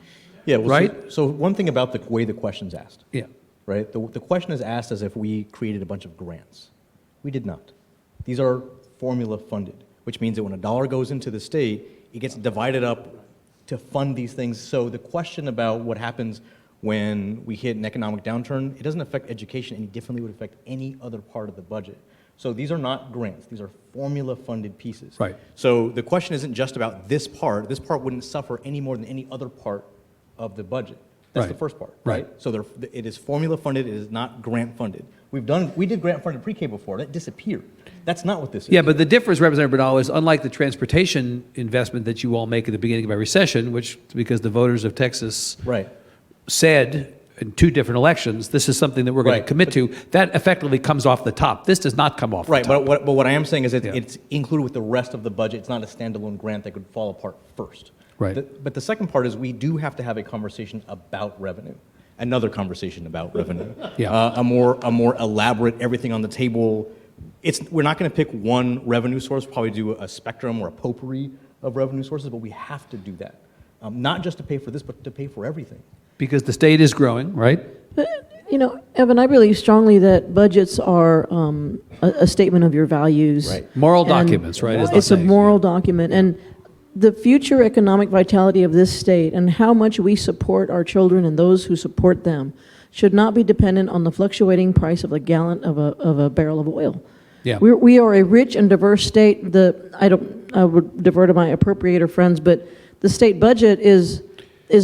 Yeah, well, right? So one thing about the way the question's asked. Yeah. Right? The question is asked as if we created a bunch of grants. We did not. These are formula funded, which means that when a dollar goes into the state, it gets divided up to fund these things. So the question about what happens when we hit an economic downturn, it doesn't affect education any differently. It would affect any other part of the budget. So these are not grants. These are formula funded pieces. Right. So the question isn't just about this part. This part wouldn't suffer any more than any other part of the budget. That's the first part, right? So it is formula funded, it is not grant funded. We did grant funded pre-K before, that disappeared. That's not what this is. Yeah, but the difference, Representative Bernal, is unlike the transportation investment that you all make at the beginning of every session, which because the voters of Texas said in 2 different elections, this is something that we're going to commit to, that effectively comes off the top. This does not come off the top. But what I am saying is that it's included with the rest of the budget. It's not a standalone grant that could fall apart first. Right. But the second part is we do have to have a conversation about revenue. Another conversation about revenue. A more elaborate, everything on the table. We're not going to pick one revenue source, probably do a spectrum or a potpourri of revenue sources, but we have to do that. Not just to pay for this, but to pay for everything. Because the state is growing, right? Evan, I believe strongly that budgets are a statement of your values. Right. Moral And documents, right? is the It's a saying. moral document. And the future economic vitality of this state and how much we support our children and those who support them should not be dependent on the fluctuating price of a gallon of a barrel of oil. Yeah. We are a rich and diverse state. I would defer to my appropriator friends, but the state budget is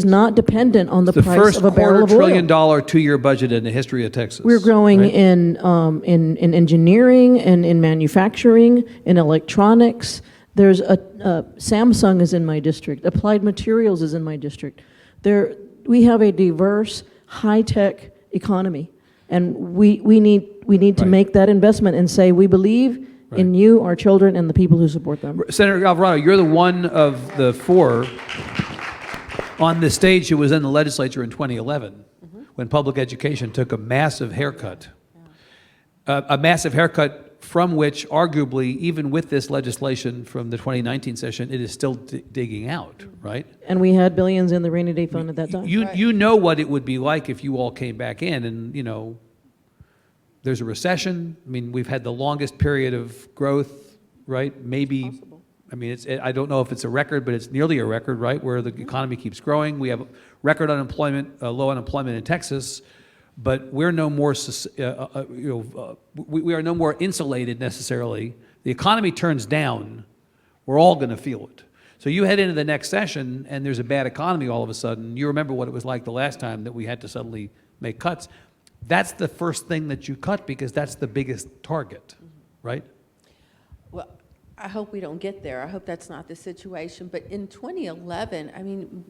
not dependent on the The price first of a barrel of $250 billion oil. 2-year budget in the history of Texas. We're growing right? in engineering and in manufacturing, in electronics. There's Samsung is in my district. Applied Materials is in my district. We have a diverse, high-tech economy, and we need to make that investment and say we believe in you, our children, and the people who support them. Senator Alvarado, you're the one of the 4 on the stage who was in the legislature in 2011 when public education took a massive haircut. A massive haircut from which, arguably, even with this legislation from the 2019 session, it is still digging out, right? And we had billions in the rainy day fund at that time. You know what it would be like if you all came back in and, there's a recession. I mean, we've had the longest period of growth, right? Maybe, I mean, I don't know if it's a record, but it's nearly a record, right? Where the economy keeps growing. We have record unemployment, low unemployment in Texas. But we're no more, we are no more insulated necessarily. The economy turns down, we're all going to feel it. So you head into the next session and there's a bad economy all of a sudden. You remember what it was like the last time that we had to suddenly make cuts. That's the first thing that you cut because that's the biggest target, right? Well, I hope we don't get there. I hope that's not the situation. But in 2011, I mean,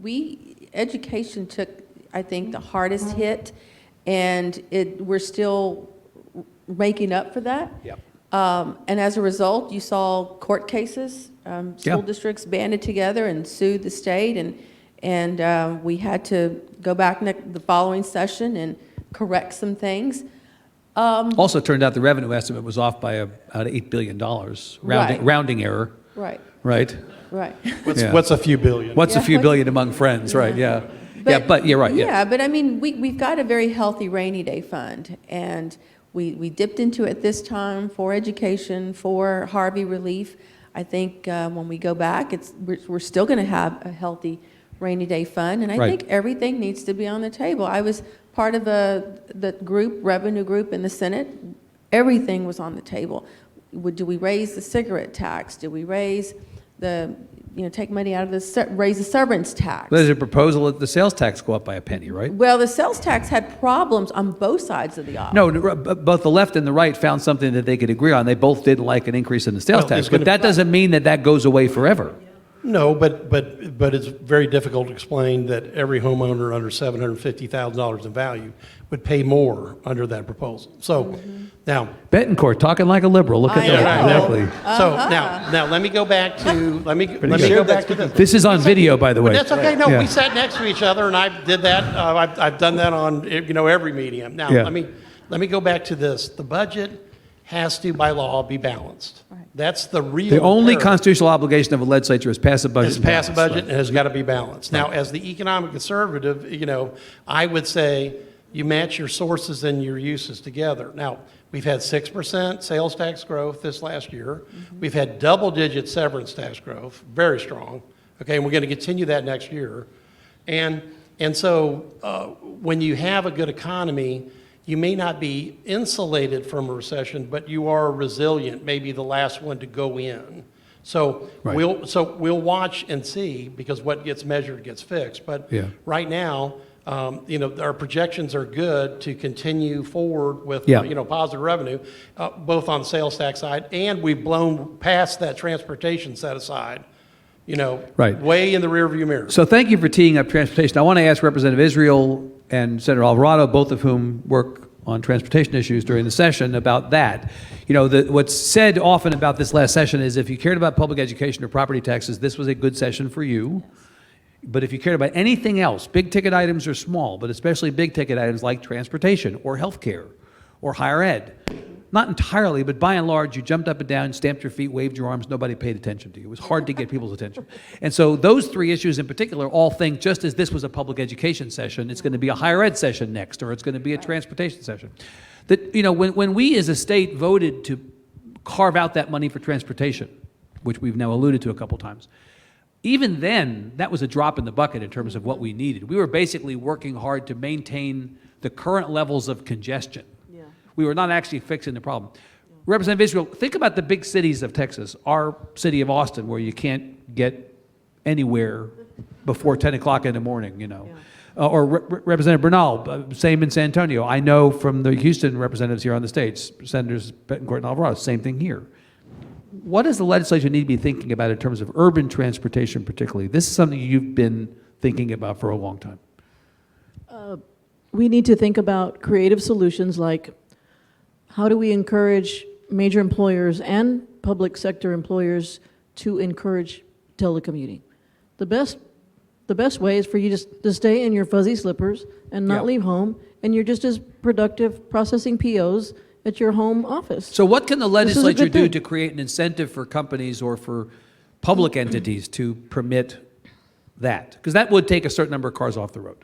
education took, I think, the hardest hit. And we're still making up for that. Yep. And as a result, you saw court cases, school districts banded together and sued the state, and we had to go back the following session and correct some things. Also turned out the revenue estimate was off by about $8 billion, rounding error. Right. Right? Right. What's a few billion? What's a few billion among friends, right, yeah. But you're right, Yeah, but I mean, we've got a very healthy rainy day fund, and we dipped into it this time for education, for Harvey relief. I think when we go back, we're still going to have a healthy rainy day fund, and I think everything needs to be on the table. I was part of the revenue group in the Senate Everything was on the table. Do we raise the cigarette tax? Do we raise take money out of raise the severance tax? There's a proposal that the sales tax go up by a penny, right? Well, the sales tax had problems on both sides of the aisle. No, both the left and the right found something that they could agree on. They both didn't like an increase in the sales No, tax, it's but gonna- that doesn't mean that that goes away forever. No, but it's very difficult to explain that every homeowner under $750,000 in value would pay more under that proposal. So now, Bettencourt, talking like a liberal, look at I that. know. Exactly. so now let me go back to let me go back to this. This is on video, by the way. That's okay. No, Yeah. we sat next to each other, and I did that. I've done that on every medium. Now Yeah. let me go back to this. The budget has to, by law, be balanced. That's the real. The only imperative. constitutional obligation of a legislature is pass a budget. Is and pass a balance, budget, and it has got to be balanced. Now, as the economic conservative, I would say you match your sources and your uses together. Now, we've had 6% sales tax growth this last year. We've had double-digit severance tax growth, very strong. Okay, and we're going to continue that next year. And so when you have a good economy, you may not be insulated from a recession, but you are resilient, maybe the last one to go in. So Right. we'll watch and see, because what gets measured gets fixed. But Yeah. right now, our projections are good to continue forward with Yeah. positive revenue, both on the sales tax side, and we've blown past that transportation set aside. Right. Way in the rearview mirror. So thank you for teeing up transportation. I want to ask Representative Israel and Senator Alvarado, both of whom work on transportation issues during the session, about that. What's said often about this last session is if you cared about public education or property taxes, this was a good session for you. But if you cared about anything else, big ticket items or small, but especially big ticket items like transportation or healthcare or higher ed, not entirely, but by and large, you jumped up and down, stamped your feet, waved your arms, nobody paid attention to you. It was hard to get people's attention. And so those three issues in particular all think, just as this was a public education session, it's going to be a higher ed session next, or it's going to be a transportation session. That, when we as a state voted to carve out that money for transportation, which we've now alluded to a couple times, even then, that was a drop in the bucket in terms of what we needed. We were basically working hard to maintain the current levels of congestion. We were not actually fixing the problem. Representative Israel, think about the big cities of Texas, our city of Austin, where you can't get anywhere before 10 o'clock in the morning, Or Representative Bernal, same in San Antonio. I know from the Houston representatives here on the stage, Senators Bettencourt and Alvarado, same thing here. What does the legislature need to be thinking about in terms of urban transportation particularly? This is something you've been thinking about for a long time. We need to think about creative solutions like how do we encourage major employers and public sector employers to encourage telecommuting? The best way is for you just to stay in your fuzzy slippers and not Yeah. leave home, and you're just as productive processing POs at your home office. So what can the This is a legislature good do thing. to create an incentive for companies or for public entities to permit that? Because that would take a certain number of cars off the road.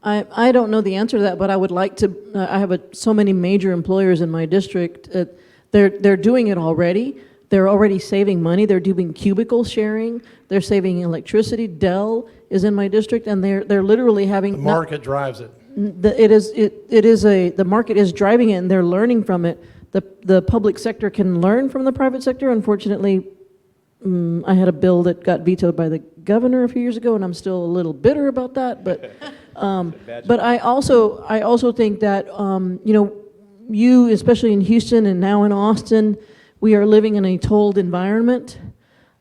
I don't know the answer to that, but I would like to. I have so many major employers in my district. They're doing it already. They're already saving money. They're doing cubicle sharing. They're saving electricity. Dell is in my district, and they're literally having The market drives it. the market is driving it, and they're learning from it. The public sector can learn from the private sector. Unfortunately, I had a bill that got vetoed by the governor a few years ago, and I'm still a little bitter about that. But I also think that you, especially in Houston and now in Austin, we are living in a tolled environment.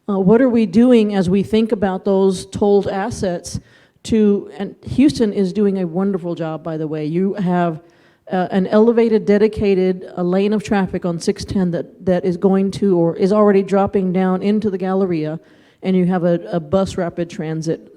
What are we doing as we think about those tolled assets? And Houston is doing a wonderful job, by the way. You have an elevated, dedicated lane of traffic on 610 that is going to or is already dropping down into the Galleria, and you have a bus rapid transit.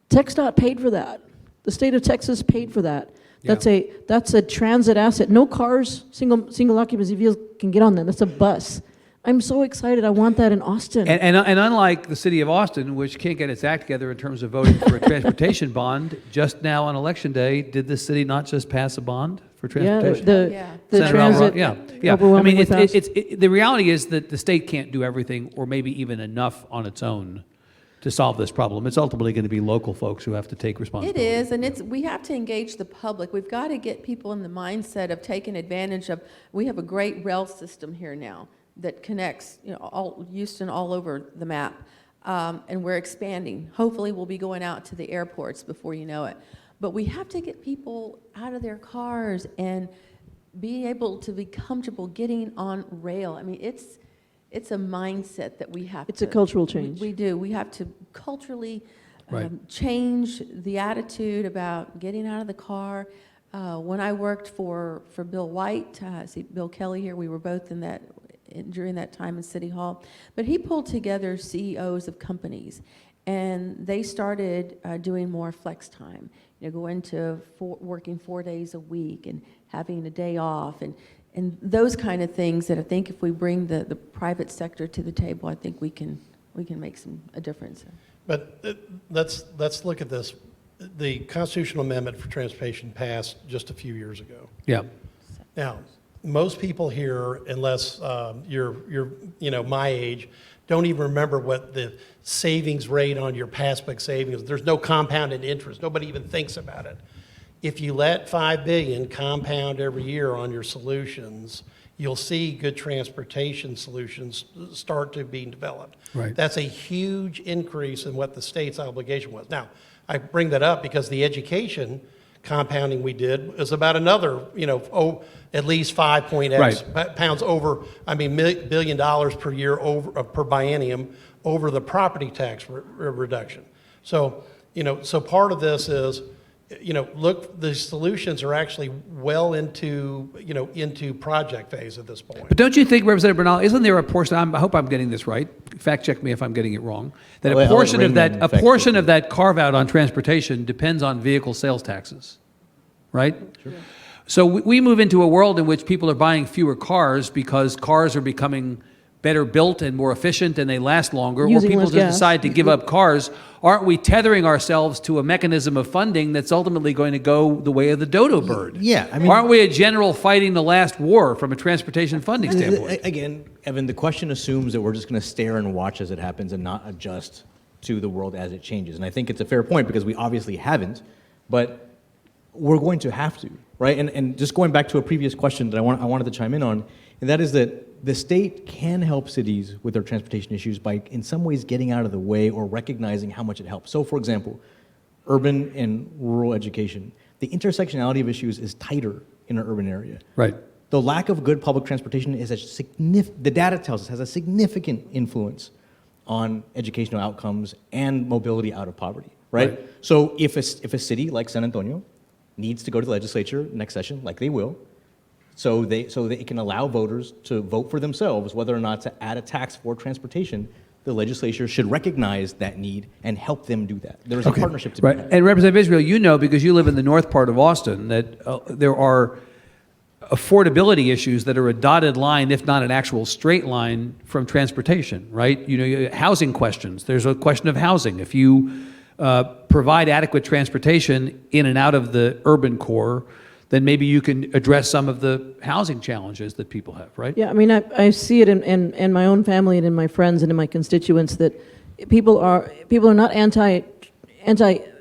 TxDOT paid for that. The state of Texas paid for that. That's a transit asset. No cars, single occupancy vehicles can get on that. That's a bus. I'm so excited. I want that in Austin. And unlike the city of Austin, which can't get its act together in terms of voting for a transportation bond, just now on election day, did the city not just pass a bond for transportation? Yeah. The Senator transit. Alvarado, yeah. I mean, overwhelmingly passed. the reality is that the state can't do everything, or maybe even enough on its own, to solve this problem. It's ultimately going to be local folks who have to take It responsibility. is, and we have to engage the public. We've got to get people in the mindset of taking advantage of, we have a great rail system here now that connects, all Houston all over the map, and we're expanding. Hopefully, we'll be going out to the airports before you know it. But we have to get people out of their cars and be able to be comfortable getting on rail. I mean, it's a mindset that we have It's a cultural change. We do. We have to culturally Right. change the attitude about getting out of the car. When I worked for Bill White, see Bill Kelly here, we were both during that time in City Hall. But he pulled together CEOs of companies, and they started doing more flex time. Going to working 4 days a week and having a day off, and those kind of things that I think if we bring the private sector to the table, I think we can make a difference. But let's look at this. The constitutional amendment for transportation passed just a few years ago. Yeah. Now, most people here, unless you're my age, don't even remember what the savings rate on your passbook savings. There's no compounded interest. Nobody even thinks about it. If you let $5 billion compound every year on your solutions, you'll see good transportation solutions start to be developed. Right. That's a huge increase in what the state's obligation was. Now, I bring that up because the education compounding we did is about another, at least 5.x pounds over, $1 billion per year over per biennium over the property tax reduction. So, so part of this is, look, the solutions are actually well into project phase at this point. But don't you think, Representative Bernal, isn't there a portion, I hope I'm getting this right, fact check me if I'm getting it wrong, that I'll a let portion of Raymond that, fact check you. carve out on transportation depends on vehicle sales taxes, right? Sure. So we move into a world in which people are buying fewer cars because cars are becoming better built and more efficient and they last longer, or Using people less just gas. decide to give up cars. Aren't we tethering ourselves to a mechanism of funding that's ultimately going to go the way of the dodo bird? Yeah, I mean- Aren't we a general fighting the last war from a transportation funding standpoint? Again, Evan, the question assumes that we're just going to stare and watch as it happens and not adjust to the world as it changes. And I think it's a fair point because we obviously haven't, but we're going to have to, right? And just going back to a previous question that I wanted to chime in on, and that is that the state can help cities with their transportation issues by, in some ways, getting out of the way or recognizing how much it helps. So, for example, urban and rural education, the intersectionality of issues is tighter in an urban area. Right. The lack of good public transportation is the data tells us has a significant influence on educational outcomes and mobility out of poverty, right? So if a city like San Antonio needs to go to the legislature next session, like they will, so they can allow voters to vote for themselves whether or not to add a tax for transportation, the legislature should recognize that need and help them do that. There is a partnership to be had. And Representative Israel, because you live in the north part of Austin, that there are affordability issues that are a dotted line, if not an actual straight line, from transportation, right? Housing questions. There's a question of housing. If you provide adequate transportation in and out of the urban core, then maybe you can address some of the housing challenges that people have, right? Yeah, I mean, I see it in my own family and in my friends and in my constituents that people are not anti-transit,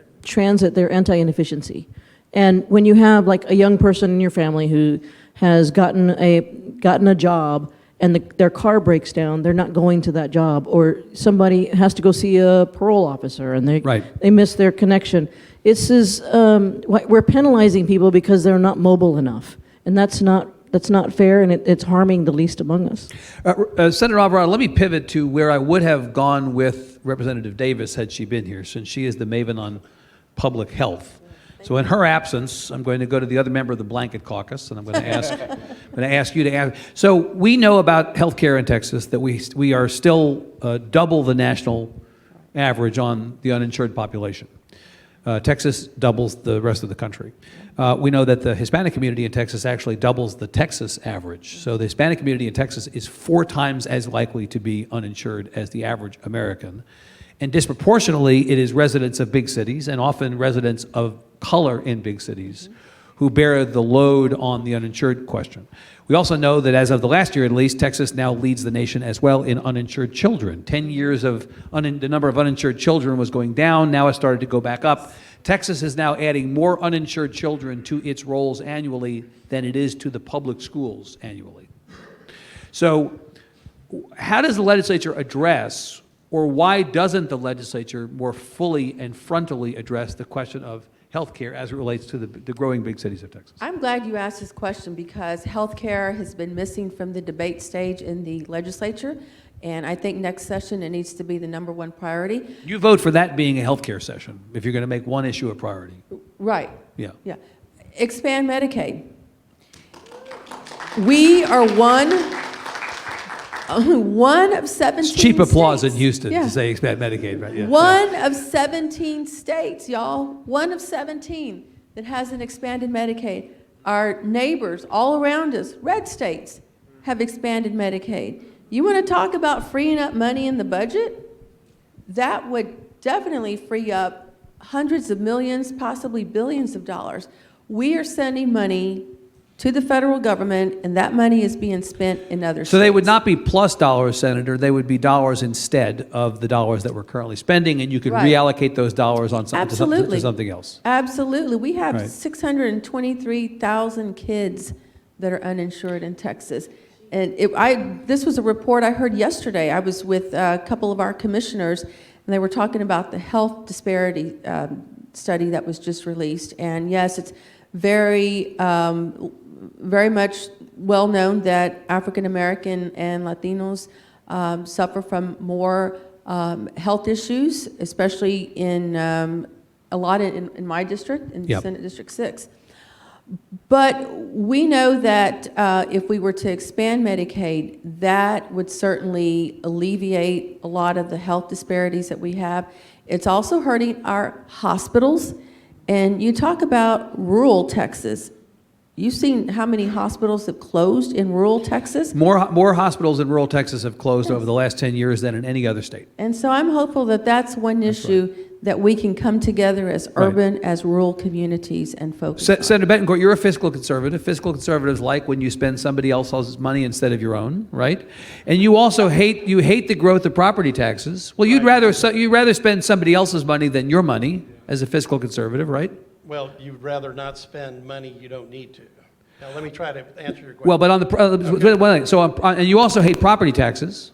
they're anti-inefficiency. And when you have like a young person in your family who has gotten a job and their car breaks down, they're not going to that job, or somebody has to go see a parole officer and they miss their connection. We're penalizing people because they're not mobile enough, and that's not fair, and it's harming the least among us. Senator Alvarado, let me pivot to where I would have gone with Representative Davis had she been here, since she is the maven on public health. So in her absence, I'm going to go to the other member of the blanket caucus, and I'm going to ask you to answer. So we know about healthcare in Texas that we are still double the national average on the uninsured population. Texas doubles the rest of the country. We know that the Hispanic community in Texas actually doubles the Texas average. So the Hispanic community in Texas is 4 times as likely to be uninsured as the average American. And disproportionately, it is residents of big cities, and often residents of color in big cities, who bear the load on the uninsured question. We also know that as of the last year at least, Texas now leads the nation as well in uninsured children. 10 years of the number of uninsured children was going down, now it's started to go back up. Texas is now adding more uninsured children to its rolls annually than it is to the public schools annually. So how does the legislature address, or why doesn't the legislature more fully and frontally address the question of health care as it relates to the growing big cities of Texas? I'm glad you asked this question because healthcare has been missing from the debate stage in the legislature, and I think next session it needs to be the #1 priority. You vote for that being a healthcare session if you're going to make one issue a priority. Right. Yeah. Yeah. Expand Medicaid. We are one of 17 It's cheap applause states. in Houston Yeah. to say expand Medicaid, right? Yeah. One of 17 states, y'all. One of 17 that has an expanded Medicaid. Our neighbors all around us, red states, have expanded Medicaid. You want to talk about freeing up money in the budget? That would definitely free up hundreds of millions, possibly billions of dollars. We are sending money to the federal government, and that money is being spent in other states. So they would not be plus dollars, Senator. They would be dollars instead of the dollars that we're currently spending, and you could Right. reallocate those dollars on something, Absolutely. to something else. Absolutely. We have Right. 623,000 kids that are uninsured in Texas. And this was a report I heard yesterday. I was with a couple of our commissioners, and they were talking about the health disparity study that was just released. And yes, it's very much well known that African American and Latinos suffer from more health issues, especially in a lot in my district, in Yep. Senate District 6. But we know that if we were to expand Medicaid, that would certainly alleviate a lot of the health disparities that we have. It's also hurting our hospitals. And you talk about rural Texas. You've seen how many hospitals have closed in rural Texas? More hospitals in rural Texas have closed over the last 10 years than in any other state. And so I'm hopeful that that's one issue that we can come together as urban, as rural communities and focus on. Senator Bettencourt, you're a fiscal conservative. Fiscal conservatives like when you spend somebody else's money instead of your own, right? And you also hate the growth of property taxes. Well, you'd rather spend somebody else's money than your money as a fiscal conservative, right? Well, you'd rather not spend money you don't need to. Now, let me try to answer your question. Well, but and you also hate property taxes.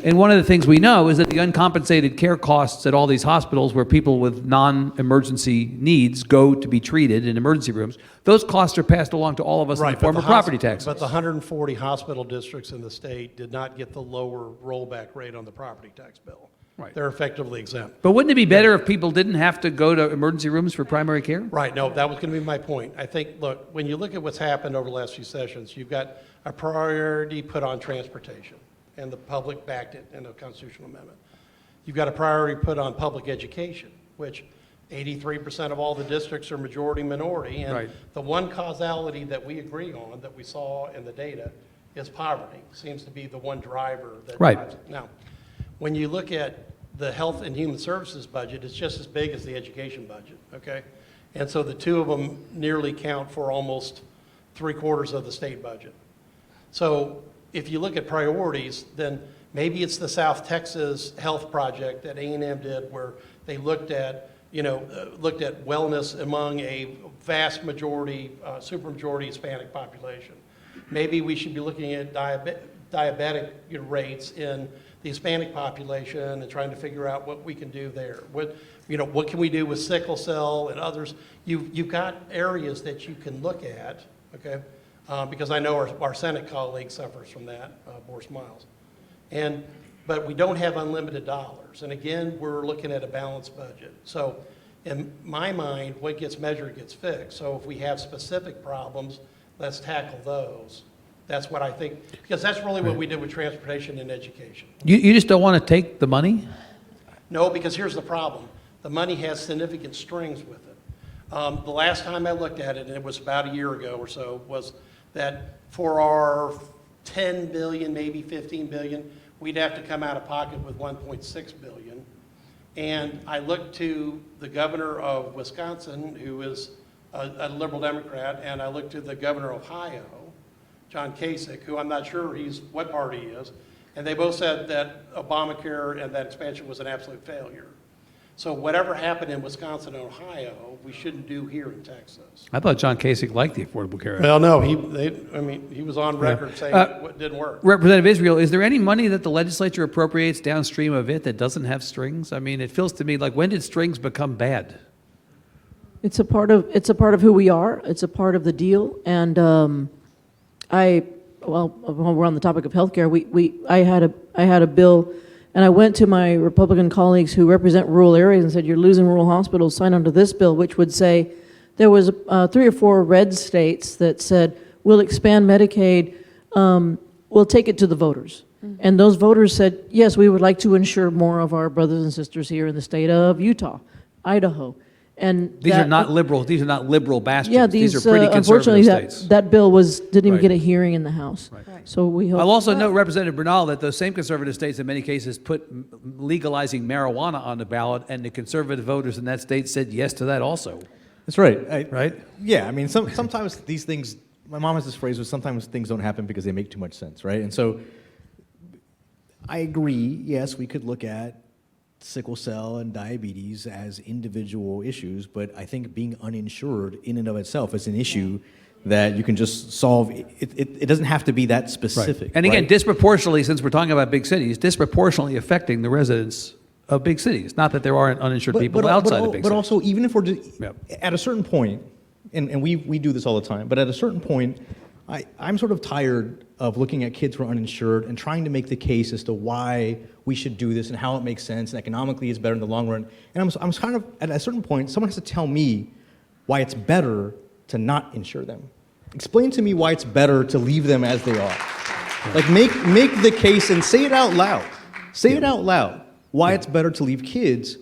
And one of the things we know is that the uncompensated care costs at all these hospitals where people with non-emergency needs go to be treated in emergency rooms, those costs are passed along to all of us in the form of property taxes. But the 140 hospital districts in the state did not get the lower rollback rate on the property tax bill. Right. They're effectively exempt. But wouldn't it be better if people didn't have to go to emergency rooms for primary care? Right, no, that was going to be my point. I think, look, when you look at what's happened over the last few sessions, you've got a priority put on transportation, and the public backed it in a constitutional amendment. You've got a priority put on public education, which 83% of all the districts are majority minority, and Right. the one causality that we agree on, that we saw in the data, is poverty. Seems to be the one driver that Right. drives it. Now, when you look at the Health and Human Services budget, it's just as big as the education budget, okay? And so the two of them nearly count for almost 3/4 of the state budget. So if you look at priorities, then maybe it's the South Texas Health Project that A&M did, where they looked at wellness among a vast majority, supermajority Hispanic population. Maybe we should be looking at diabetic rates in the Hispanic population and trying to figure out what we can do there. What can we do with sickle cell and others? You've got areas that you can look at, okay? Because I know our Senate colleague suffers from that, Boris Miles. But we don't have unlimited dollars. And again, we're looking at a balanced budget. So in my mind, what gets measured gets fixed. So if we have specific problems, let's tackle those. That's what I think, because that's really what we did with transportation and education. You just don't want to take the money? No, because here's the problem. The money has significant strings with it. The last time I looked at it, and it was about a year ago or so, was that for our 10 billion, maybe 15 billion, we'd have to come out of pocket with 1.6 billion. And I looked to the governor of Wisconsin, who is a liberal Democrat, and I looked to the governor of Ohio, John Kasich, who I'm not sure what party he is, and they both said that Obamacare and that expansion was an absolute failure. So whatever happened in Wisconsin and Ohio, we shouldn't do here in Texas. I thought John Kasich liked the Affordable Care Act. Well, no, he was on record saying it didn't work. Representative Israel, is there any money that the legislature appropriates downstream of it that doesn't have strings? I mean, it feels to me like, when did strings become bad? It's a part of who we are. It's a part of the deal. And while we're on the topic of healthcare, I had a bill, and I went to my Republican colleagues who represent rural areas and said, "You're losing rural hospitals. Sign onto this bill," which would say there was 3 or 4 red states that said, "We'll expand Medicaid. We'll take it to the voters." And those voters said, "Yes, we would like to insure more of our brothers and sisters here in the state of Utah, Idaho." And These are not liberal. These are not liberal bastions. Yeah, these are pretty unfortunately, conservative states. that bill didn't even Right. get a hearing in the House. Right. So we hope. I'll also note, Representative Bernal, that those same conservative states in many cases put legalizing marijuana on the ballot, and the conservative voters in that state said yes to that also. That's right. Right? Yeah, I mean, sometimes these things, my mom has this phrase where sometimes things don't happen because they make too much sense, right? And so I agree, yes, we could look at sickle cell and diabetes as individual issues, but I think being uninsured in and of itself is an issue that you can just solve. It doesn't have to be that specific. And again, right? disproportionately, since we're talking about big cities, disproportionately affecting the residents of big cities. Not that there aren't uninsured people outside of big cities. But also, even if we're Yep. at a certain point, and we do this all the time, but at a certain point, I'm sort of tired of looking at kids who are uninsured and trying to make the case as to why we should do this and how it makes sense and economically is better in the long run. And I'm kind of, at a certain point, someone has to tell me why it's better to not insure them. Explain to me why it's better to leave them as they are. Like, make the case and say it out loud. Say it out loud why it's better to leave kids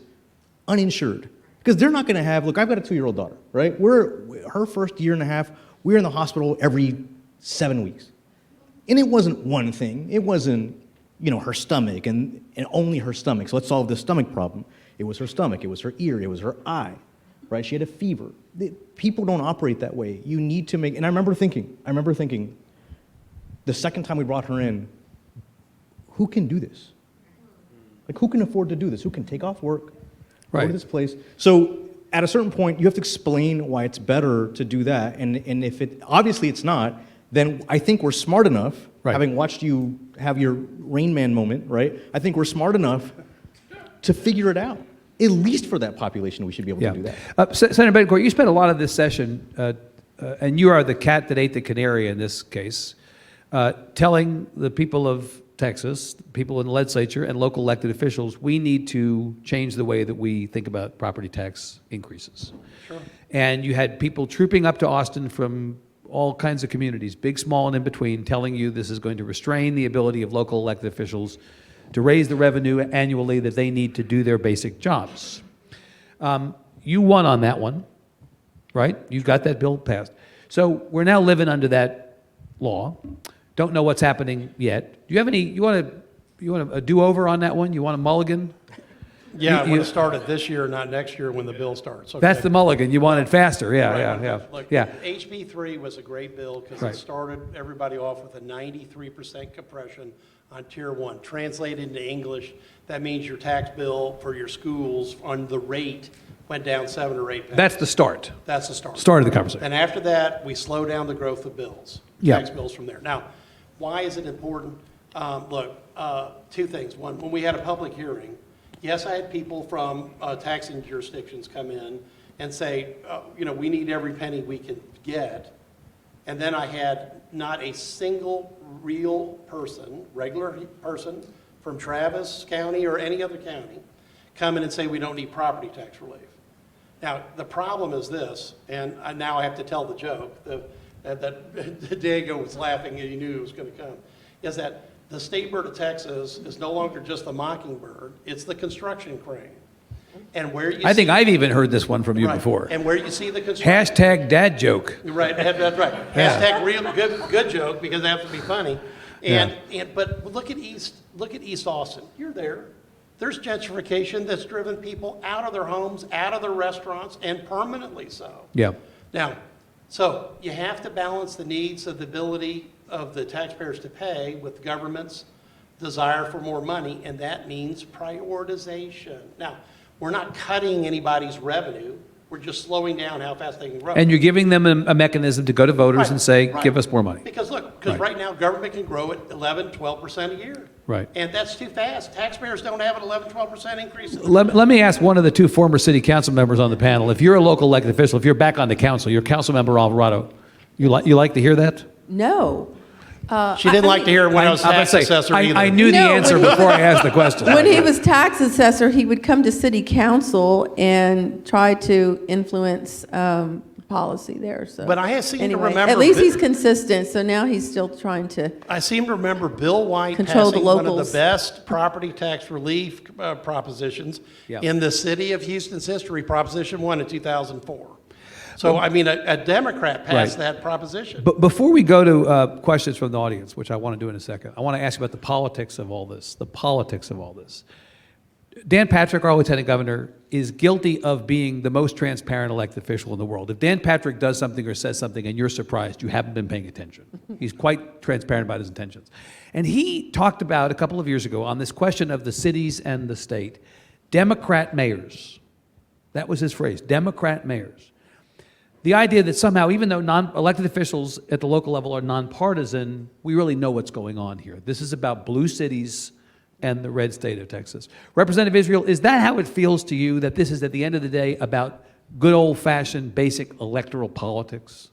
uninsured. Because they're not going to have, look, I've got a 2-year-old daughter, right? Her first year and a half, we're in the hospital every 7 weeks. And it wasn't one thing. It wasn't, her stomach and only her stomach. So let's solve this stomach problem. It was her stomach. It was her ear. It was her eye, right? She had a fever. People don't operate that way. You need to make, and I remember thinking, the second time we brought her in, who can do this? Like, who can afford to do this? Who can take off work, go to this place? So at a certain point, you have to explain why it's better to do that. And if obviously it's not, then I think we're smart enough, having watched you have your Rain Man moment, right? I think we're smart enough to figure it out. At least for that population, we should be able to do that. Senator Bettencourt, you spent a lot of this session, and you are the cat that ate the canary in this case, telling the people of Texas, people in the legislature and local elected officials, we need to change the way that we think about property tax increases. Sure. And you had people trooping up to Austin from all kinds of communities, big, small, and in between, telling you this is going to restrain the ability of local elected officials to raise the revenue annually that they need to do their basic jobs. You won on that one, right? You got that bill passed. So we're now living under that law. Don't know what's happening yet. Do you have any, you want a do-over on that one? You want a mulligan? Yeah, I want to start it this year, not next year when the bill starts. Okay. That's the mulligan. You want it faster. Look, Yeah. HB 3 was a great bill because it started everybody off with a 93% compression on Tier 1. Translated into English, that means your tax bill for your schools on the rate went down 7 or 8 pennies. That's the start. That's the start. Start of the conversation. And after that, we slow down the growth of bills, tax bills from there. Now, why is it important? Look, 2 things. One, when we had a public hearing, yes, I had people from taxing jurisdictions come in and say, we need every penny we can get. And then I had not a single real person, regular person from Travis County or any other county come in and say we don't need property tax relief. Now, the problem is this, and now I have to tell the joke, that Diego was laughing and he knew it was going to come, is that the state bird of Texas is no longer just the mockingbird, it's the construction crane. And where you I think I've even heard this one from you before. And where you see the construction. Hashtag dad joke. Right, that's right. Yeah. Hashtag real good joke because they have to be funny. But look at East Austin. You're there. There's gentrification that's driven people out of their homes, out of their restaurants, and permanently so. Yeah. Now, so you have to balance the needs of the ability of the taxpayers to pay with the government's desire for more money, and that means prioritization. Now, we're not cutting anybody's revenue. We're just slowing down how fast they can grow. And you're giving them a mechanism to go to voters Right, and say, right. give us more money. Because look, because right now, government can grow at 11, 12% a year. Right. And that's too fast. Taxpayers don't have an 11, 12% increase. Let me ask one of the two former city council members on the panel. If you're a local elected official, if you're back on the council, you're council member Alvarado, you like to hear that? No. She didn't like to hear it when I was I'm about tax to say, assessor either. I knew the No, answer when he- before I asked the question. When he was tax assessor, he would come to city council and try to influence policy there, so. But I seem to Anyway, remember at least Bi- he's consistent, so now he's still trying to, I seem to remember Bill White Control the passing one of the locals. best property tax relief propositions Yeah. in the city of Houston's history, Proposition 1 in 2004. So, I mean, a Democrat passed Right. that proposition. But before we go to questions from the audience, which I want to do in a second, I want to ask you about the politics of all this, Dan Patrick, our lieutenant governor, is guilty of being the most transparent elected official in the world. If Dan Patrick does something or says something and you're surprised, you haven't been paying attention. He's quite transparent about his intentions. And he talked about a couple of years ago on this question of the cities and the state, Democrat mayors. That was his phrase, Democrat mayors. The idea that somehow, even though elected officials at the local level are nonpartisan, we really know what's going on here. This is about blue cities and the red state of Texas. Representative Israel, is that how it feels to you, that this is at the end of the day about good old-fashioned basic electoral politics?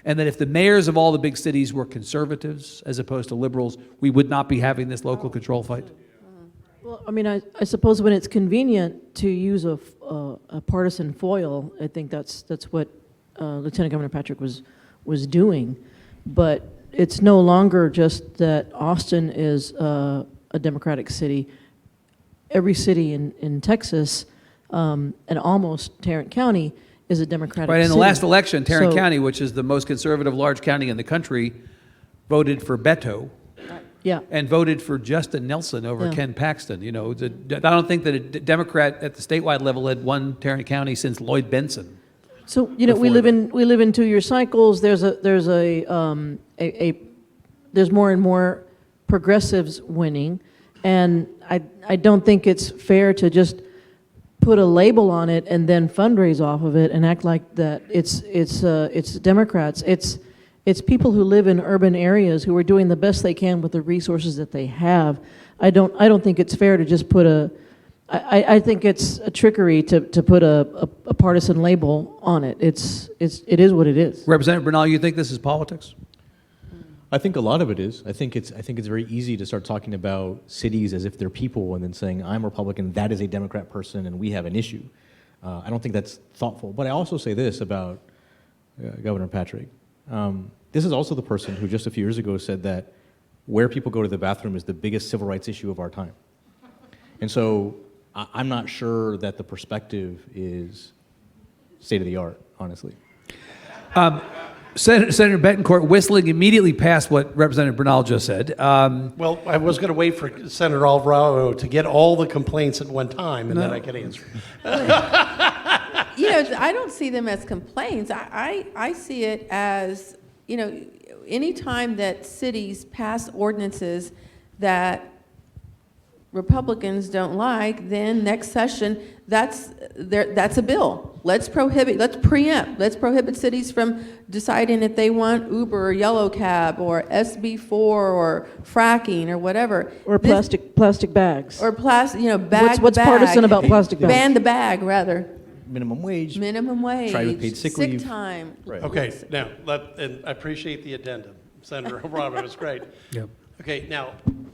And that if the mayors of all the big cities were conservatives as opposed to liberals, we would not be having this local control fight? Well, I mean, I suppose when it's convenient to use a partisan foil, I think that's what Lieutenant Governor Patrick was doing. But it's no longer just that Austin is a Democratic city. Every city in Texas, and almost Tarrant County, is a Democratic Right, in the city. last election, Tarrant So- County, which is the most conservative large county in the country, voted for Beto. Yeah. And voted for Justin Nelson over Yeah. Ken Paxton. You know, I don't think that a Democrat at the statewide level had won Tarrant County since Lloyd Benson. So, you know, we live in 2-year cycles. There's more and more progressives winning, and I don't think it's fair to just put a label on it and then fundraise off of it and act like that it's Democrats. It's people who live in urban areas who are doing the best they can with the resources that they have. I don't think it's fair to just put I think it's a trickery to put a partisan label on it. It is what it is. Representative Bernal, you think this is politics? I think a lot of it is. I think it's very easy to start talking about cities as if they're people and then saying, I'm Republican, that is a Democrat person, and we have an issue. I don't think that's thoughtful. But I also say this about Governor Patrick. This is also the person who just a few years ago said that where people go to the bathroom is the biggest civil rights issue of our time. And so I'm not sure that the perspective is state of the art, honestly. Senator Bettencourt whistling immediately past what Representative Bernal just said. Well, I was going to wait for Senator Alvarado to get all the complaints at one time, and then I could answer. you know, I don't see them as complaints. I see it as, you know, anytime that cities pass ordinances that Republicans don't like, then next session, that's a bill. Let's prohibit cities from deciding if they want Uber or Yellow Cab or SB4 or fracking or whatever. Or plastic bags. Or plastic, you know, bag What's the bag. partisan about plastic bags? Ban the bag, rather. Minimum wage. Minimum wage. Try with paid sick leave. time. Right. Okay, now, and I appreciate the addendum. Senator Alvarado was great. Yep. Okay, now,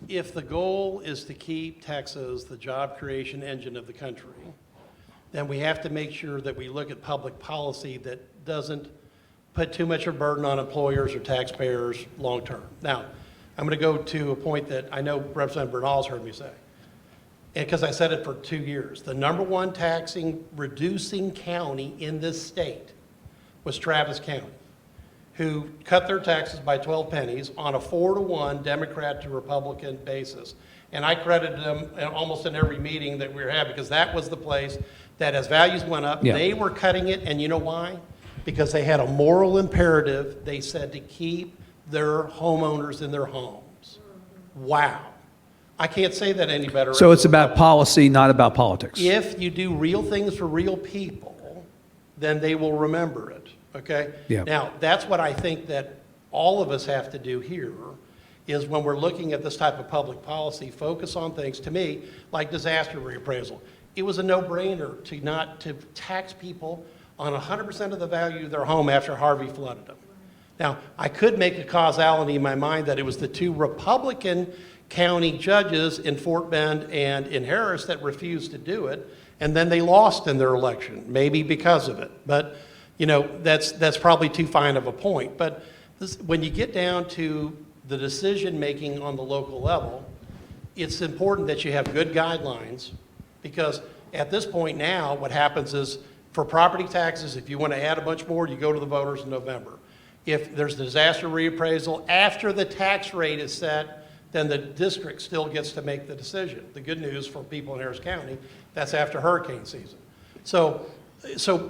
if the goal is to keep Texas the job creation engine of the country, then we have to make sure that we look at public policy that doesn't put too much of a burden on employers or taxpayers long-term. Now, I'm going to go to a point that I know Representative Bernal's heard me say, and because I said it for 2 years. The number one reducing county in this state was Travis County, who cut their taxes by 12 pennies on a 4-to-1 Democrat to Republican basis. And I credited them almost in every meeting that we were having, because that was the place that as values went up, Yeah. they were cutting it, and you know why? because they had a moral imperative. They said to keep their homeowners in their homes. Wow. I can't say that any better. So it's about policy, not about politics. If you do real things for real people, then they will remember it, okay? Yeah. Now, that's what I think that all of us have to do here, is when we're looking at this type of public policy, focus on things, to me, like disaster reappraisal. It was a no-brainer to tax people on 100% of the value of their home after Harvey flooded them. Now, I could make a causality in my mind that it was the two Republican county judges in Fort Bend and in Harris that refused to do it, and then they lost in their election, maybe because of it. But, you know, that's probably too fine of a point. But when you get down to the decision-making on the local level, it's important that you have good guidelines, because at this point now, what happens is, for property taxes, if you want to add a bunch more, you go to the voters in November. If there's disaster reappraisal, after the tax rate is set, then the district still gets to make the decision. The good news for people in Harris County, that's after hurricane season. So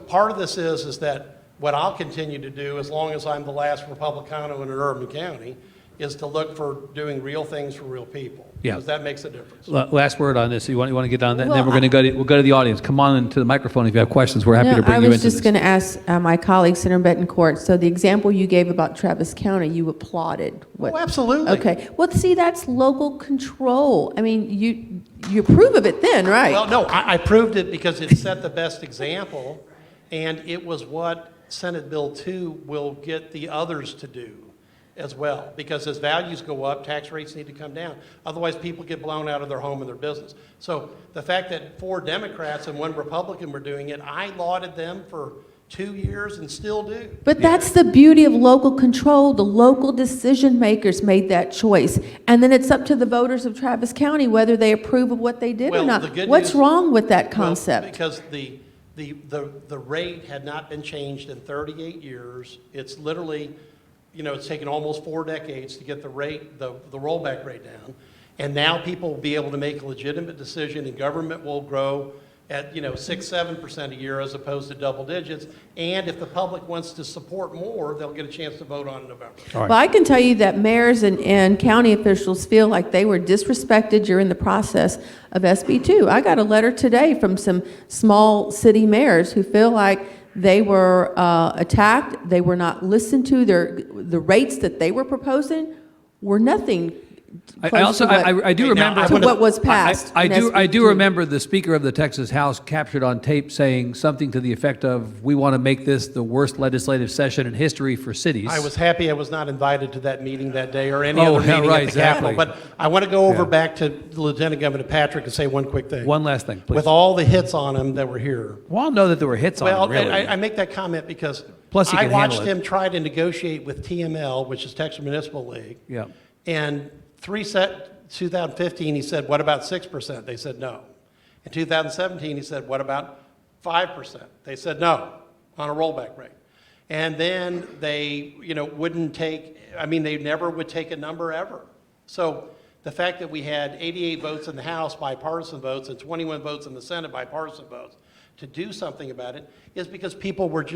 part of this is that what I'll continue to do, as long as I'm the last Republicano in an urban county, is to look for doing real things for real people. Yeah. Because that makes a difference. Last word on this. You want to get on that? And then Well, we'll go to the audience. Come on into the microphone if you have questions. We're happy No, to bring I you was into this. just going to ask my colleague, Senator Bettencourt, so the example you gave about Travis County, you applauded. Oh, absolutely. Okay. Well, see, that's local control. I mean, you approve of it then, right? Well, no, I proved it because it set the best example, and it was what Senate Bill 2 will get the others to do as well. Because as values go up, tax rates need to come down. Otherwise, people get blown out of their home and their business. So the fact that 4 Democrats and 1 Republican were doing it, I lauded them for 2 years and still do. But that's the beauty of local control. The local decision makers made that choice. And then it's up to the voters of Travis County whether they approve of what they did or Well, not. the good What's news- wrong with that Well, concept? because the rate had not been changed in 38 years. It's literally, you know, it's taken almost 4 decades to get the rate, the rollback rate down. And now people will be able to make a legitimate decision, and government will grow at, 6-7% a year as opposed to double digits. And if the public wants to support more, they'll get a chance to vote on it in November. All right. Well, I can tell you that mayors and county officials feel like they were disrespected during the process of SB 2. I got a letter today from some small city mayors who feel like they were attacked, they were not listened to, the rates that they were proposing were nothing I close also, to what, I do Wait, now, remember. I to wanna- what was passed. I in do SB 2. remember the Speaker of the Texas House captured on tape saying something to the effect of, "We want to make this the worst legislative session in history for cities." I was happy I was not invited to that meeting that day or any Oh, other yeah, meeting right, at the Capitol. exactly. But I want to go over Yeah. back to Lieutenant Governor Patrick and say one quick thing. One last thing, please. With all the hits on him that were here. Well, I'll know that there were hits on Well, him, really. I make that comment because Plus he I can handle watched it. him try to negotiate with TML, which is Texas Municipal League. Yeah. And 2015, he said, what about 6%? They said no. In 2017, he said, what about 5%? They said no, on a rollback rate. And then they, wouldn't take, they never would take a number ever. So the fact that we had 88 votes in the House, bipartisan votes, and 21 votes in the Senate, bipartisan votes, to do something about it is because people were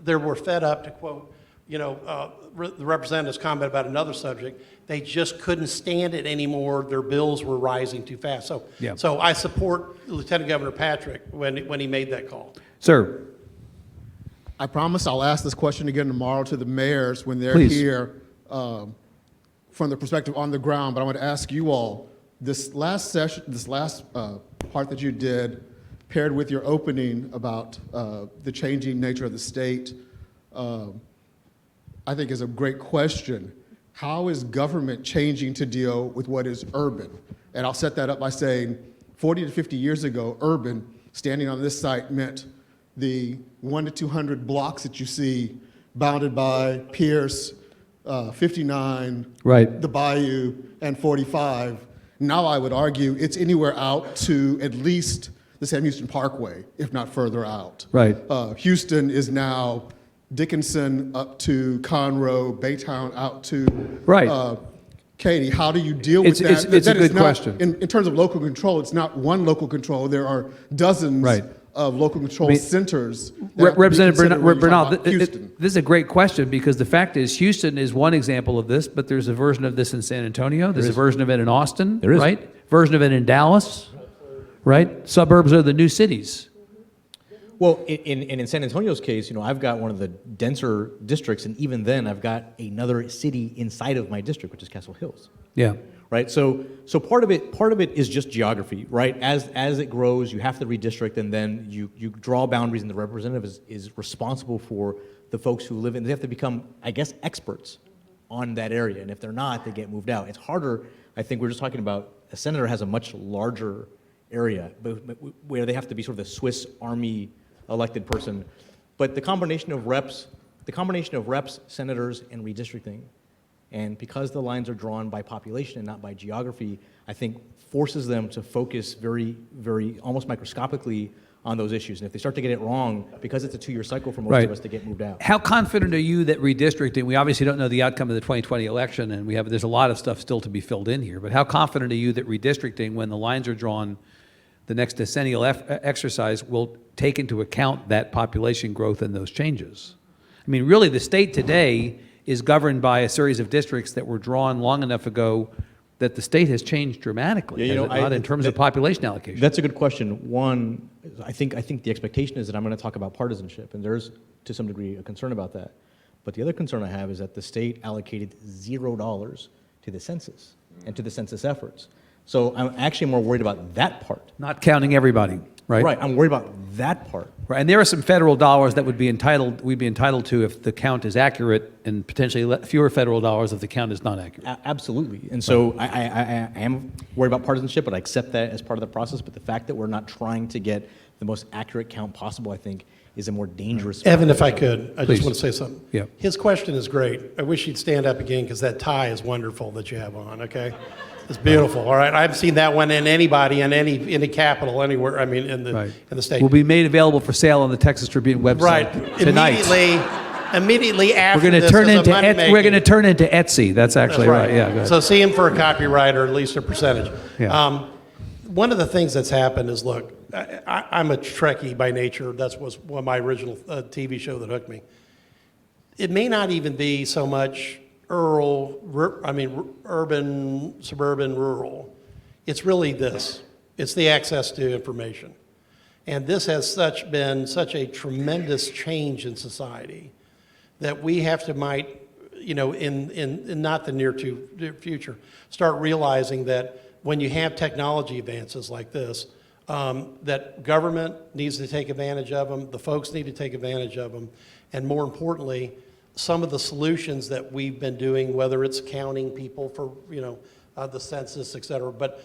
were fed up, to quote, the representative's comment about another subject. They just couldn't stand it anymore. Their bills were rising too fast. Yeah. So I support Lieutenant Governor Patrick when he made that call. Sir, I promise I'll ask this question again tomorrow to the mayors when they're Please. here from the perspective on the ground. But I want to ask you all, this last session, this last part that you did, paired with your opening about the changing nature of the state, I think is a great question. How is government changing to deal with what is urban? And I'll set that up by saying 40 to 50 years ago, urban, standing on this site, meant the 1 to 200 blocks that you see bounded by Pierce, 59, Right. the Bayou, and 45. Now I would argue it's anywhere out to at least the Sam Houston Parkway, if not further out. Right. Houston is now Dickinson up to Conroe, Baytown out to Right. Katy. How do you deal with It's that? a That is good not- question. In terms of local control, it's not one local control. There are dozens Right. of local control centers. that have to be Representative considered when you're Bernal, talking about Houston. this is a great question, because the fact is Houston is one example of this, but there's a version of this in San Antonio. There's a version of it in Austin, There is. right? Version of it in Dallas, right? Suburbs are the new cities. Well, in San Antonio's case, I've got one of the denser districts, and even then, I've got another city inside of my district, which is Castle Hills. Yeah. Right. So part of it is just geography, right? As it grows, you have to redistrict, and then you draw boundaries, and the representative is responsible for the folks who live in. They have to become, I guess, experts on that area, and if they're not, they get moved out. It's harder. I think we're just talking about a senator has a much larger area, but where they have to be sort of the Swiss Army elected person. But the combination of reps, senators, and redistricting, and because the lines are drawn by population and not by geography, I think forces them to focus very, very, almost microscopically on those issues. And if they start to get it wrong, because it's a 2-year cycle for most Right. of us to get moved out. How confident are you that redistricting, we obviously don't know the outcome of the 2020 election, and there's a lot of stuff still to be filled in here, but how confident are you that redistricting, when the lines are drawn, the next decennial exercise will take into account that population growth and those changes? I mean, really, the state today is governed by a series of districts that were drawn long enough ago that the state has changed dramatically, Yeah, has it not, in terms of population allocation? That's a good question. One, I think the expectation is that I'm going to talk about partisanship, and there's, to some degree, a concern about that. But the other concern I have is that the state allocated $0 to the census and to the census efforts. So I'm actually more worried about that part. Not counting everybody, right? Right, I'm worried about that part. Right, and there are some federal dollars that we'd be entitled to if the count is accurate, and potentially fewer federal dollars if the count is not accurate. Absolutely. And so I am worried about partisanship, but I accept that as part of the process. But the fact that we're not trying to get the most accurate count possible, I think, is a more dangerous. Evan, if I could, I Please. just want to say something. Yeah. His question is great. I wish you'd stand up again, because that tie is wonderful that you have on, okay? It's beautiful, all right? I haven't seen that one in anybody in any capital anywhere, I mean, in the state. Will be made available for sale on the Texas Tribune website Right. tonight. Immediately after We're going to this turn is a into moneymaking. we're going to turn into Etsy. That's That's actually right. Yeah. Go ahead. So see him for a copyright, or at least a percentage. Yeah. One of the things that's happened is, look, I'm a Trekkie by nature. That was one of my original TV show that hooked me. It may not even be so much urban, suburban, rural. It's really this. It's the access to information. And this has been such a tremendous change in society that we have to in not the near future, start realizing that when you have technology advances like this, that government needs to take advantage of them, the folks need to take advantage of them, and more importantly, some of the solutions that we've been doing, whether it's counting people for the census, et cetera, but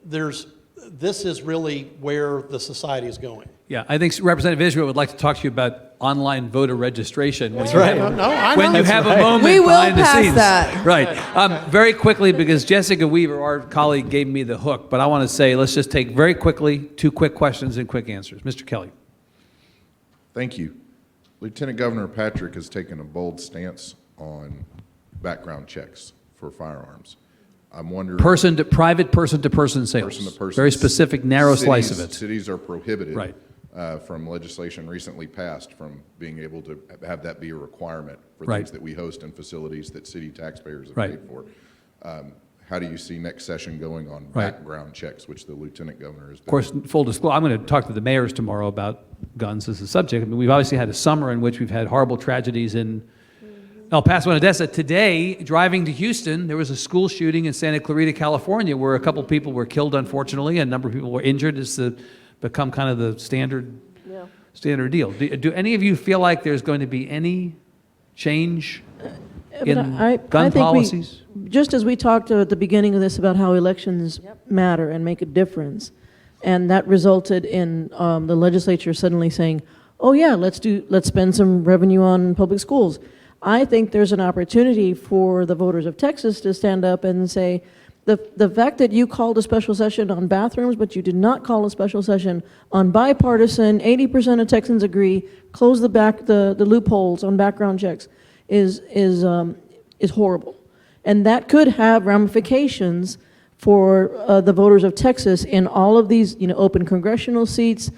this is really where the society is going. Yeah, I think Representative Israel would like to talk to you about online voter registration. That's right. No, I When know. you have a That's right. moment We will behind the pass scenes. that. Right. Very quickly, because Jessica Weaver, our colleague, gave me the hook, but I want to say, let's just take very quickly 2 quick questions and quick answers. Mr. Kelly. Thank you. Lieutenant Governor Patrick has taken a bold stance on background checks for firearms. I'm wondering. Private person-to-person sales. Person-to-person. Very specific, narrow slice of it. Cities are prohibited. Right. From legislation recently passed from being able to have that be a requirement for Right. things that we host in facilities that city taxpayers have Right. paid for. How do you see next session going on Right. background checks, which the Lieutenant Governor has been? Of course, full disclosure, I'm going to talk to the mayors tomorrow about guns as a subject. I mean, we've obviously had a summer in which we've had horrible tragedies in El Paso and Odessa. Today, driving to Houston, there was a school shooting in Santa Clarita, California, where a couple people were killed, unfortunately, and a number of people were injured. It's become kind of the standard deal. Do any of you feel like there's going to be any change in gun policies? Just as we talked at the beginning of this about how elections matter and make a difference, and that resulted in the legislature suddenly saying, "Oh yeah, let's spend some revenue on public schools." I think there's an opportunity for the voters of Texas to stand up and say, the fact that you called a special session on bathrooms, but you did not call a special session on bipartisan, 80% of Texans agree, close the loopholes on background checks is horrible. And that could have ramifications for the voters of Texas in all of these open congressional seats,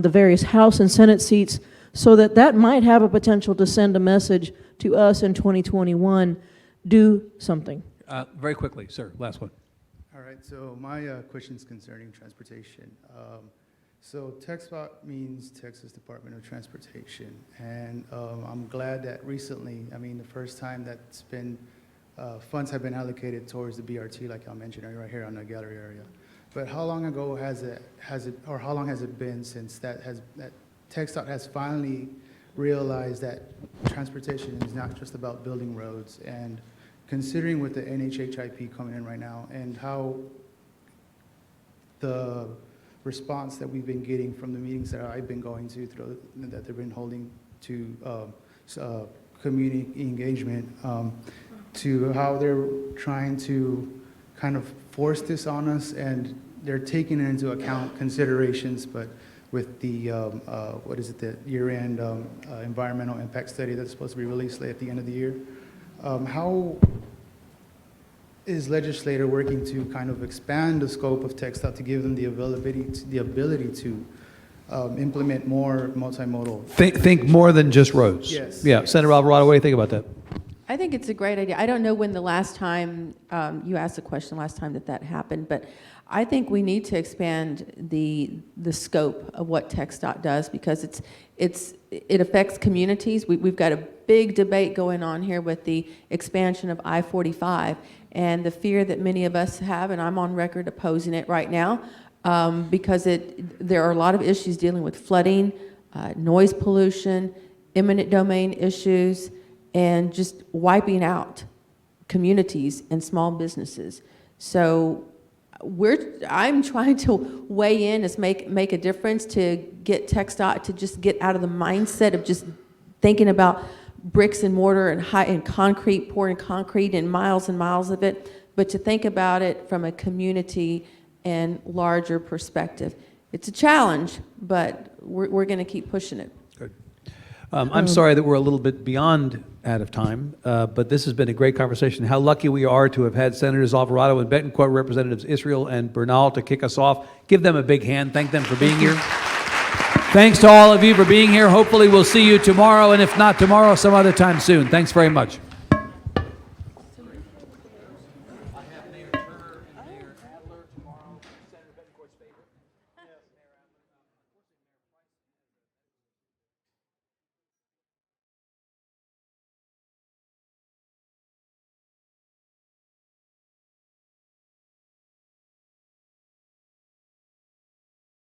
the various House and Senate seats, so that that might have a potential to send a message to us in 2021, do something. Very quickly, sir, last one. All right, so my question is concerning transportation. So TxDOT means Texas Department of Transportation, and I'm glad that recently, I mean, the first time that's been, funds have been allocated towards the BRT, like I mentioned right here on the gallery area. But how long ago or how long has it been since that TxDOT has finally realized that transportation is not just about building roads? And considering with the NHHIP coming in right now and how the response that we've been getting from the meetings that I've been going to, that they've been holding to community engagement, to how they're trying to kind of force this on us, and they're taking into account considerations, but with the, what is it, the year-end environmental impact study that's supposed to be released at the end of the year. How is Legislature working to kind of expand the scope of TxDOT to give them the ability to implement more multimodal? Think more than just roads. Yes. Yeah, Senator Alvarado, what do you think about that? I think it's a great idea. I don't know when the last time, you asked the question last time that happened, but I think we need to expand the scope of what TxDOT does, because it affects communities. We've got a big debate going on here with the expansion of I-45, and the fear that many of us have, and I'm on record opposing it right now, because there are a lot of issues dealing with flooding, noise pollution, eminent domain issues, and just wiping out communities and small businesses. So I'm trying to weigh in, make a difference to get TxDOT to just get out of the mindset of just thinking about bricks and mortar and concrete, pouring concrete and miles of it, but to think about it from a community and larger perspective. It's a challenge, but we're going to keep pushing it. Good. I'm sorry that we're a little bit beyond out of time, but this has been a great conversation. How lucky we are to have had Senators Alvarado and Bettencourt, Representatives Israel and Bernal to kick us off. Give them a big hand. Thank them for being here. Thanks to all of you for being here. Hopefully we'll see you tomorrow, and if not tomorrow, some other time soon. Thanks very much.